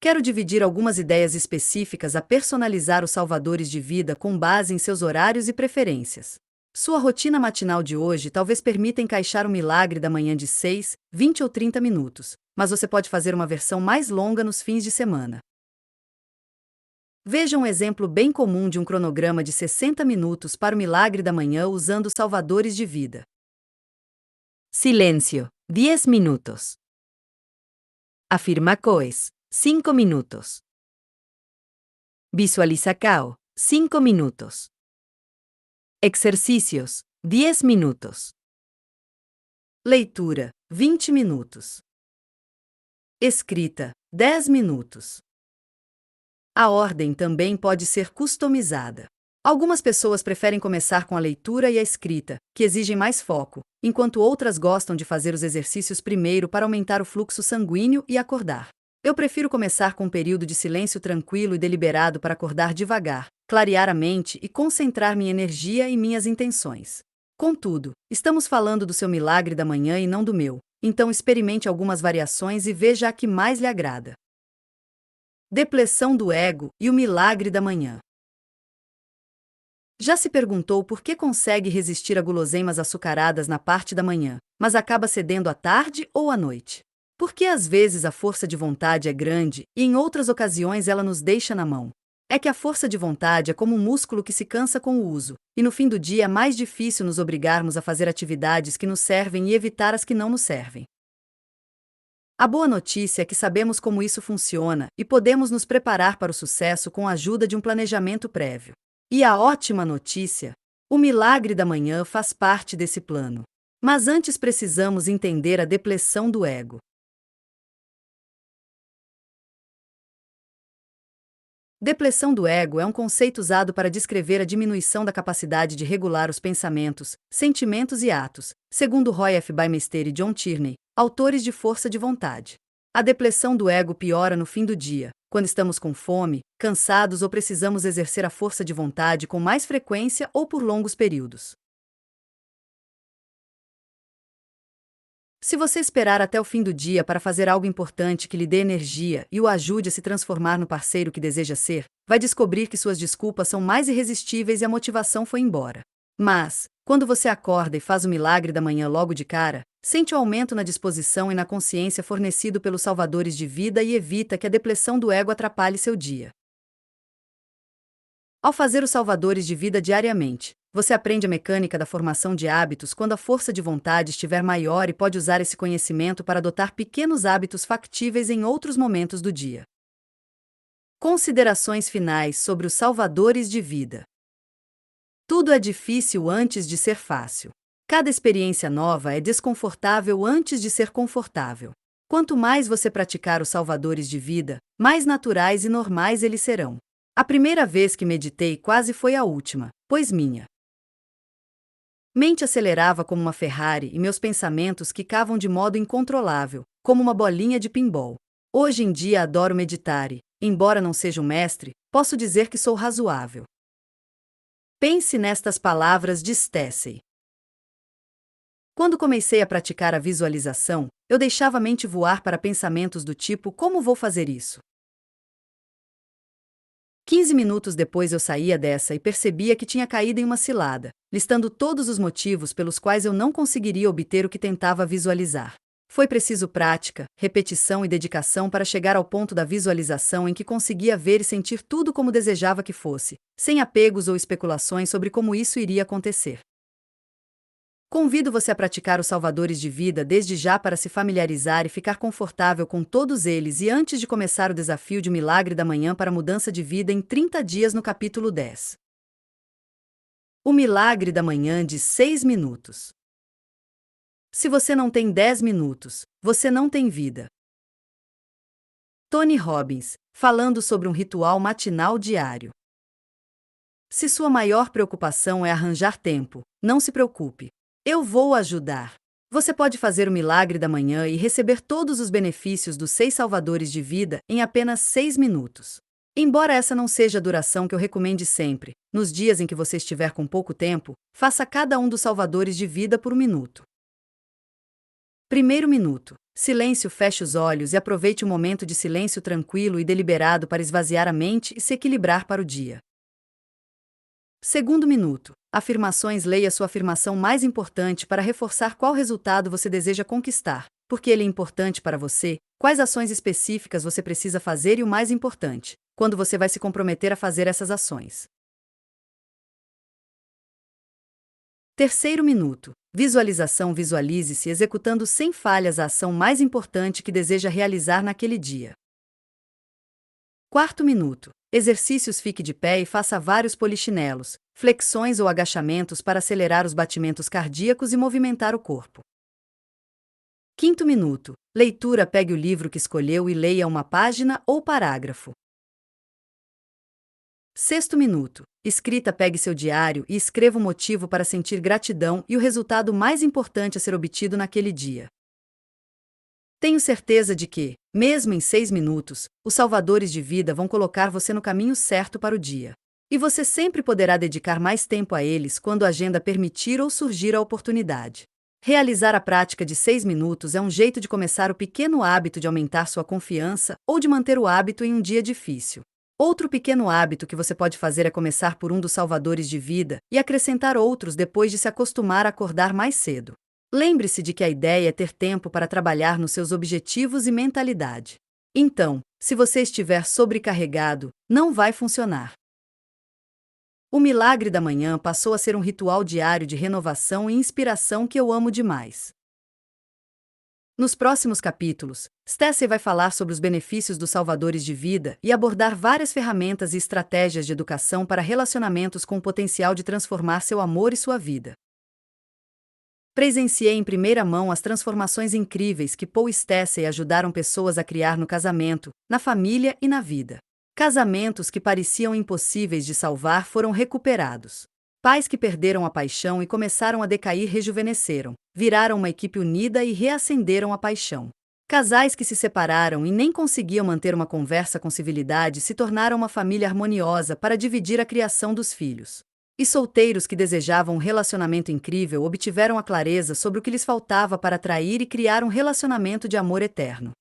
Quero dividir algumas ideias específicas a personalizar os salvadores de vida com base em seus horários e preferências. Sua rotina matinal de hoje talvez permita encaixar o milagre da manhã de 6, 20 ou 30 minutos, mas você pode fazer uma versão mais longa nos fins de semana. Veja um exemplo bem comum de um cronograma de 60 minutos para o milagre da manhã usando os salvadores de vida. Silencio, 10 minutos. Afirma coes, 5 minutos. Visualiza cao, 5 minutos. Ejercicios, 10 minutos. Leitura, 20 minutos. Escrita, 10 minutos. A ordem também pode ser customizada. Algumas pessoas preferem começar com a leitura e a escrita, que exigem mais foco, enquanto outras gostam de fazer os exercícios primeiro para aumentar o fluxo sanguíneo e acordar. Eu prefiro começar com um período de silêncio tranquilo e deliberado para acordar devagar, clarear a mente e concentrar minha energia e minhas intenções. Contudo, estamos falando do seu milagre da manhã e não do meu, então experimente algumas variações e veja a que mais lhe agrada. Depressão do ego e o milagre da manhã. Já se perguntou por que consegue resistir a guloseimas açucaradas na parte da manhã, mas acaba cedendo à tarde ou à noite? Porque às vezes a força de vontade é grande e em outras ocasiões ela nos deixa na mão. É que a força de vontade é como um músculo que se cansa com o uso, e no fim do dia é mais difícil nos obrigarmos a fazer atividades que nos servem e evitar as que não nos servem. A boa notícia é que sabemos como isso funciona e podemos nos preparar para o sucesso com a ajuda de um planejamento prévio. E a ótima notícia: o milagre da manhã faz parte desse plano. Mas antes precisamos entender a depressão do ego. Depressão do ego é um conceito usado para descrever a diminuição da capacidade de regular os pensamentos, sentimentos e atos, segundo Roy F. Baumeister e John Tierney, autores de Força de Vontade. A depressão do ego piora no fim do dia, quando estamos com fome, cansados ou precisamos exercer a força de vontade com mais frequência ou por longos períodos. Se você esperar até o fim do dia para fazer algo importante que lhe dê energia e o ajude a se transformar no parceiro que deseja ser, vai descobrir que suas desculpas são mais irresistíveis e a motivação foi embora. Mas, quando você acorda e faz o milagre da manhã logo de cara, sente o aumento na disposição e na consciência fornecido pelos salvadores de vida e evita que a depressão do ego atrapalhe seu dia. Ao fazer os salvadores de vida diariamente, você aprende a mecânica da formação de hábitos quando a força de vontade estiver maior e pode usar esse conhecimento para adotar pequenos hábitos factíveis em outros momentos do dia. Considerações finais sobre os salvadores de vida. Tudo é difícil antes de ser fácil. Cada experiência nova é desconfortável antes de ser confortável. Quanto mais você praticar os salvadores de vida, mais naturais e normais eles serão. A primeira vez que meditei quase foi a última, pois minha mente acelerava como uma Ferrari e meus pensamentos quicavam de modo incontrolável, como uma bolinha de pinball. Hoje em dia adoro meditar e, embora não seja um mestre, posso dizer que sou razoável. Pense nestas palavras de Stacey. Quando comecei a praticar a visualização, eu deixava a mente voar para pensamentos do tipo: como vou fazer isso? 15 minutos depois eu saía dessa e percebia que tinha caído em uma cilada, listando todos os motivos pelos quais eu não conseguiria obter o que tentava visualizar. Foi preciso prática, repetição e dedicação para chegar ao ponto da visualização em que conseguia ver e sentir tudo como desejava que fosse, sem apegos ou especulações sobre como isso iria acontecer. Convido você a praticar os salvadores de vida desde já para se familiarizar e ficar confortável com todos eles e antes de começar o desafio de Milagre da Manhã para a mudança de vida em 30 dias no capítulo 10. O Milagre da Manhã de 6 minutos. Se você não tem 10 minutos, você não tem vida. Tony Robbins, falando sobre um ritual matinal diário. Se sua maior preocupação é arranjar tempo, não se preocupe. Eu vou ajudar. Você pode fazer o Milagre da Manhã e receber todos os benefícios dos 6 salvadores de vida em apenas 6 minutos. Embora essa não seja a duração que eu recomende sempre, nos dias em que você estiver com pouco tempo, faça cada um dos salvadores de vida por 1 minuto. Primeiro minuto. Silêncio. Feche os olhos e aproveite um momento de silêncio tranquilo e deliberado para esvaziar a mente e se equilibrar para o dia. Segundo minuto. Afirmações. Leia sua afirmação mais importante para reforçar qual resultado você deseja conquistar, porque ele é importante para você, quais ações específicas você precisa fazer e o mais importante, quando você vai se comprometer a fazer essas ações. Terceiro minuto. Visualização. Visualize-se executando sem falhas a ação mais importante que deseja realizar naquele dia. Quarto minuto. Exercícios. Fique de pé e faça vários polichinelos, flexões ou agachamentos para acelerar os batimentos cardíacos e movimentar o corpo. Quinto minuto. Leitura. Pegue o livro que escolheu e leia uma página ou parágrafo. Sexto minuto. Escrita. Pegue seu diário e escreva um motivo para sentir gratidão e o resultado mais importante a ser obtido naquele dia. Tenho certeza de que, mesmo em 6 minutos, os salvadores de vida vão colocar você no caminho certo para o dia. E você sempre poderá dedicar mais tempo a eles quando a agenda permitir ou surgir a oportunidade. Realizar a prática de 6 minutos é um jeito de começar o pequeno hábito de aumentar sua confiança ou de manter o hábito em um dia difícil. Outro pequeno hábito que você pode fazer é começar por um dos salvadores de vida e acrescentar outros depois de se acostumar a acordar mais cedo. Lembre-se de que a ideia é ter tempo para trabalhar nos seus objetivos e mentalidade. Então, se você estiver sobrecarregado, não vai funcionar. O Milagre da Manhã passou a ser um ritual diário de renovação e inspiração que eu amo demais. Nos próximos capítulos, Stacey vai falar sobre os benefícios dos salvadores de vida e abordar várias ferramentas e estratégias de educação para relacionamentos com o potencial de transformar seu amor e sua vida. Presenciei em primeira mão as transformações incríveis que Paul e Stacey ajudaram pessoas a criar no casamento, na família e na vida. Casamentos que pareciam impossíveis de salvar foram recuperados. Pais que perderam a paixão e começaram a decair rejuvenesceram, viraram uma equipe unida e reacenderam a paixão. Casais que se separaram e nem conseguiam manter uma conversa com civilidade se tornaram uma família harmoniosa para dividir a criação dos filhos. E solteiros que desejavam um relacionamento incrível obtiveram a clareza sobre o que lhes faltava para atrair e criar um relacionamento de amor eterno.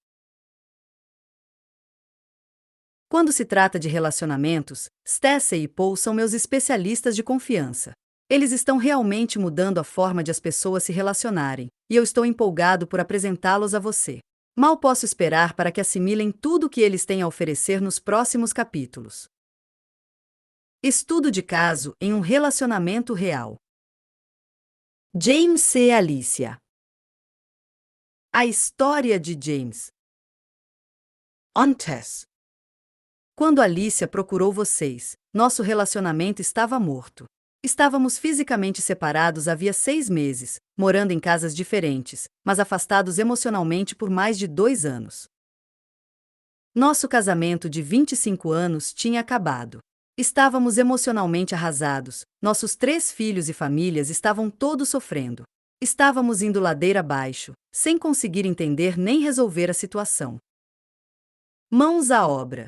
Quando se trata de relacionamentos, Stacey e Paul são meus especialistas de confiança. Eles estão realmente mudando a forma de as pessoas se relacionarem, e eu estou empolgado por apresentá-los a você. Mal posso esperar para que assimilem tudo o que eles têm a oferecer nos próximos capítulos. Estudo de caso em um relacionamento real. James e Alicia. A história de James. On Tess. Quando Alicia procurou vocês, nosso relacionamento estava morto. Estávamos fisicamente separados havia 6 meses, morando em casas diferentes, mas afastados emocionalmente por mais de 2 anos. Nosso casamento de 25 anos tinha acabado. Estávamos emocionalmente arrasados, nossos 3 filhos e famílias estavam todos sofrendo. Estávamos indo ladeira abaixo, sem conseguir entender nem resolver a situação. Mãos à obra.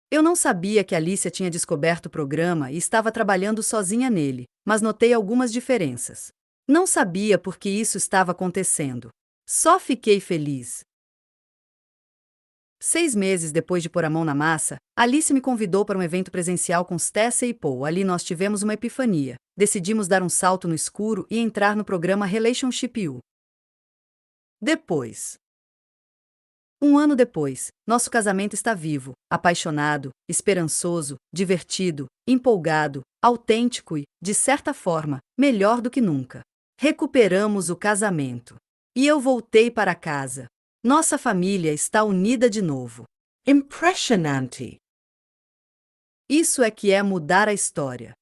Eu não sabia que Alicia tinha descoberto o programa e estava trabalhando sozinha nele, mas notei algumas diferenças. Não sabia por que isso estava acontecendo. Só fiquei feliz. 6 meses depois de pôr a mão na massa, Alice me convidou para um evento presencial com Stacey e Paul. Ali nós tivemos uma epifania. Decidimos dar um salto no escuro e entrar no programa Relationship U. Depois. 1 ano depois, nosso casamento está vivo, apaixonado, esperançoso, divertido, empolgado, autêntico e, de certa forma, melhor do que nunca. Recuperamos o casamento. E eu voltei para casa. Nossa família está unida de novo. Impressionante. Isso é que é mudar a história.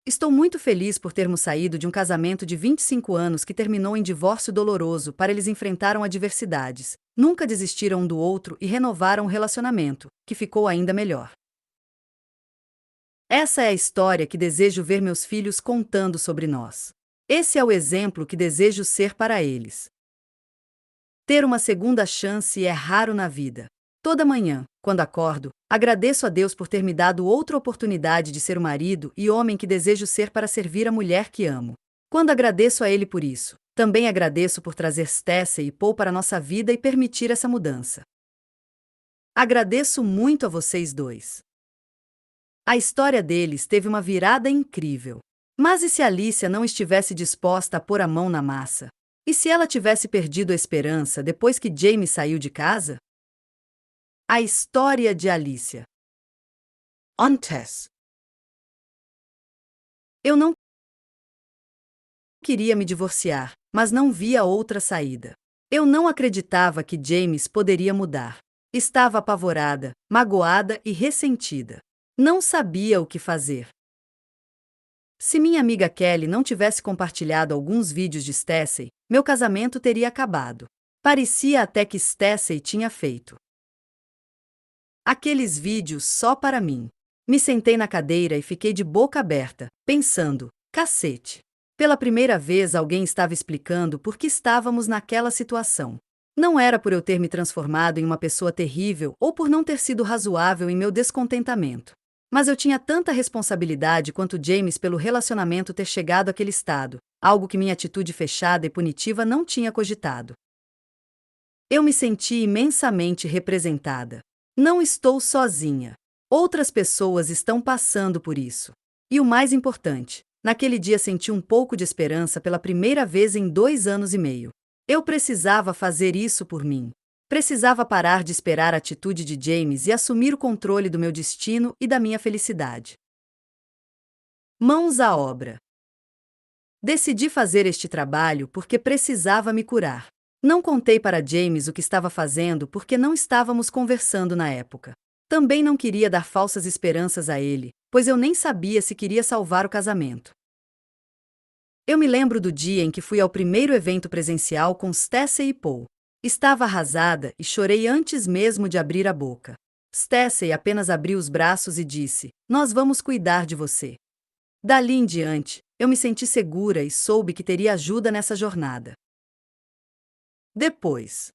Estou muito feliz por termos saído de um casamento de 25 anos que terminou em divórcio doloroso para eles enfrentaram adversidades, nunca desistiram um do outro e renovaram o relacionamento, que ficou ainda melhor. Essa é a história que desejo ver meus filhos contando sobre nós. Esse é o exemplo que desejo ser para eles. Ter uma segunda chance é raro na vida. Toda manhã, quando acordo, agradeço a Deus por ter me dado outra oportunidade de ser o marido e homem que desejo ser para servir a mulher que amo. Quando agradeço a Ele por isso, também agradeço por trazer Stacey e Paul para nossa vida e permitir essa mudança. Agradeço muito a vocês dois. A história deles teve uma virada incrível. Mas e se Alicia não estivesse disposta a pôr a mão na massa? E se ela tivesse perdido a esperança depois que James saiu de casa? A história de Alicia. On Tess. Eu não queria me divorciar, mas não via outra saída. Eu não acreditava que James poderia mudar. Estava apavorada, magoada e ressentida. Não sabia o que fazer. Se minha amiga Kelly não tivesse compartilhado alguns vídeos de Stacey, meu casamento teria acabado. Parecia até que Stacey tinha feito aqueles vídeos só para mim. Me sentei na cadeira e fiquei de boca aberta, pensando, cacete. Pela primeira vez alguém estava explicando por que estávamos naquela situação. Não era por eu ter me transformado em uma pessoa terrível ou por não ter sido razoável em meu descontentamento. Mas eu tinha tanta responsabilidade quanto James pelo relacionamento ter chegado àquele estado, algo que minha atitude fechada e punitiva não tinha cogitado. Eu me senti imensamente representada. Não estou sozinha. Outras pessoas estão passando por isso. E o mais importante, naquele dia senti um pouco de esperança pela primeira vez em 2 anos e meio. Eu precisava fazer isso por mim. Precisava parar de esperar a atitude de James e assumir o controle do meu destino e da minha felicidade. Mãos à obra. Decidi fazer este trabalho porque precisava me curar. Não contei para James o que estava fazendo porque não estávamos conversando na época. Também não queria dar falsas esperanças a ele, pois eu nem sabia se queria salvar o casamento. Eu me lembro do dia em que fui ao primeiro evento presencial com Stacey e Paul. Estava arrasada e chorei antes mesmo de abrir a boca. Stacey apenas abriu os braços e disse: "Nós vamos cuidar de você." Dali em diante, eu me senti segura e soube que teria ajuda nessa jornada. Depois.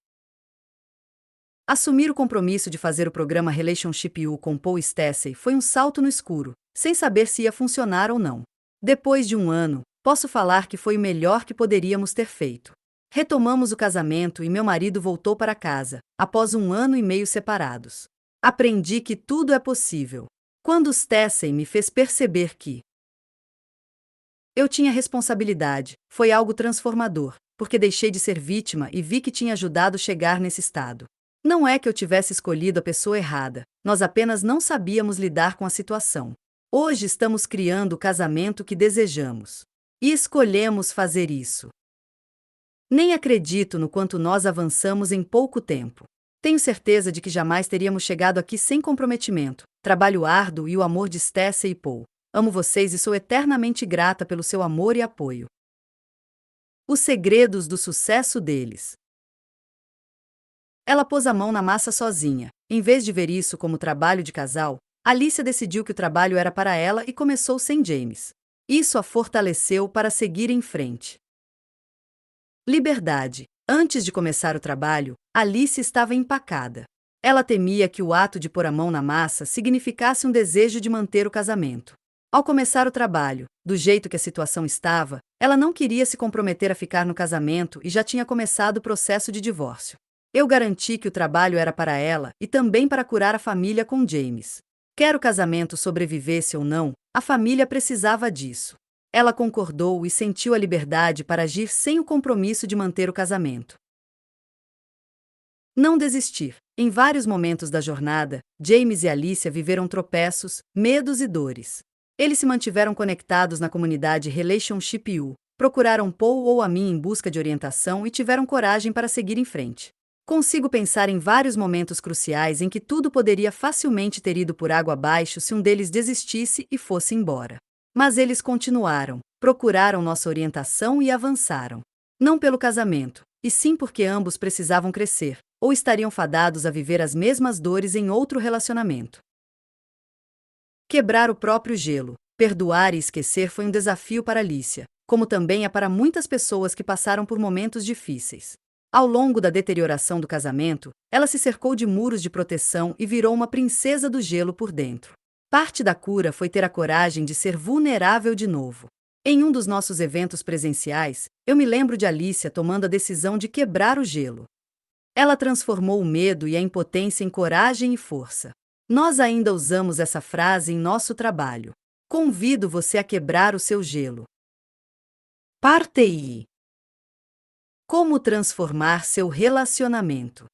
Assumir o compromisso de fazer o programa Relationship U com Paul e Stacey foi um salto no escuro, sem saber se ia funcionar ou não. Depois de 1 ano, posso falar que foi o melhor que poderíamos ter feito. Retomamos o casamento e meu marido voltou para casa, após 1 ano e meio separados. Aprendi que tudo é possível. Quando Stacey me fez perceber que eu tinha responsabilidade, foi algo transformador, porque deixei de ser vítima e vi que tinha ajudado a chegar nesse estado. Não é que eu tivesse escolhido a pessoa errada, nós apenas não sabíamos lidar com a situação. Hoje estamos criando o casamento que desejamos. E escolhemos fazer isso. Nem acredito no quanto nós avançamos em pouco tempo. Tenho certeza de que jamais teríamos chegado aqui sem comprometimento, trabalho árduo e o amor de Stacey e Paul. Amo vocês e sou eternamente grata pelo seu amor e apoio. Os segredos do sucesso deles. Ela pôs a mão na massa sozinha. Em vez de ver isso como trabalho de casal, Alicia decidiu que o trabalho era para ela e começou sem James. Isso a fortaleceu para seguir em frente. Liberdade. Antes de começar o trabalho, Alicia estava empacada. Ela temia que o ato de pôr a mão na massa significasse um desejo de manter o casamento. Ao começar o trabalho, do jeito que a situação estava, ela não queria se comprometer a ficar no casamento e já tinha começado o processo de divórcio. Eu garanti que o trabalho era para ela e também para curar a família com James. Quer o casamento sobrevivesse ou não, a família precisava disso. Ela concordou e sentiu a liberdade para agir sem o compromisso de manter o casamento. Não desistir. Em vários momentos da jornada, James e Alicia viveram tropeços, medos e dores. Eles se mantiveram conectados na comunidade Relationship U, procuraram Paul ou a mim em busca de orientação e tiveram coragem para seguir em frente. Consigo pensar em vários momentos cruciais em que tudo poderia facilmente ter ido por água abaixo se um deles desistisse e fosse embora. Mas eles continuaram, procuraram nossa orientação e avançaram. Não pelo casamento, e sim porque ambos precisavam crescer, ou estariam fadados a viver as mesmas dores em outro relacionamento. Quebrar o próprio gelo. Perdoar e esquecer foi um desafio para Alicia, como também é para muitas pessoas que passaram por momentos difíceis. Ao longo da deterioração do casamento, ela se cercou de muros de proteção e virou uma princesa do gelo por dentro. Parte da cura foi ter a coragem de ser vulnerável de novo. Em um dos nossos eventos presenciais, eu me lembro de Alicia tomando a decisão de quebrar o gelo. Ela transformou o medo e a impotência em coragem e força. Nós ainda usamos essa frase em nosso trabalho. Convido você a quebrar o seu gelo. Parte I. Como transformar seu relacionamento.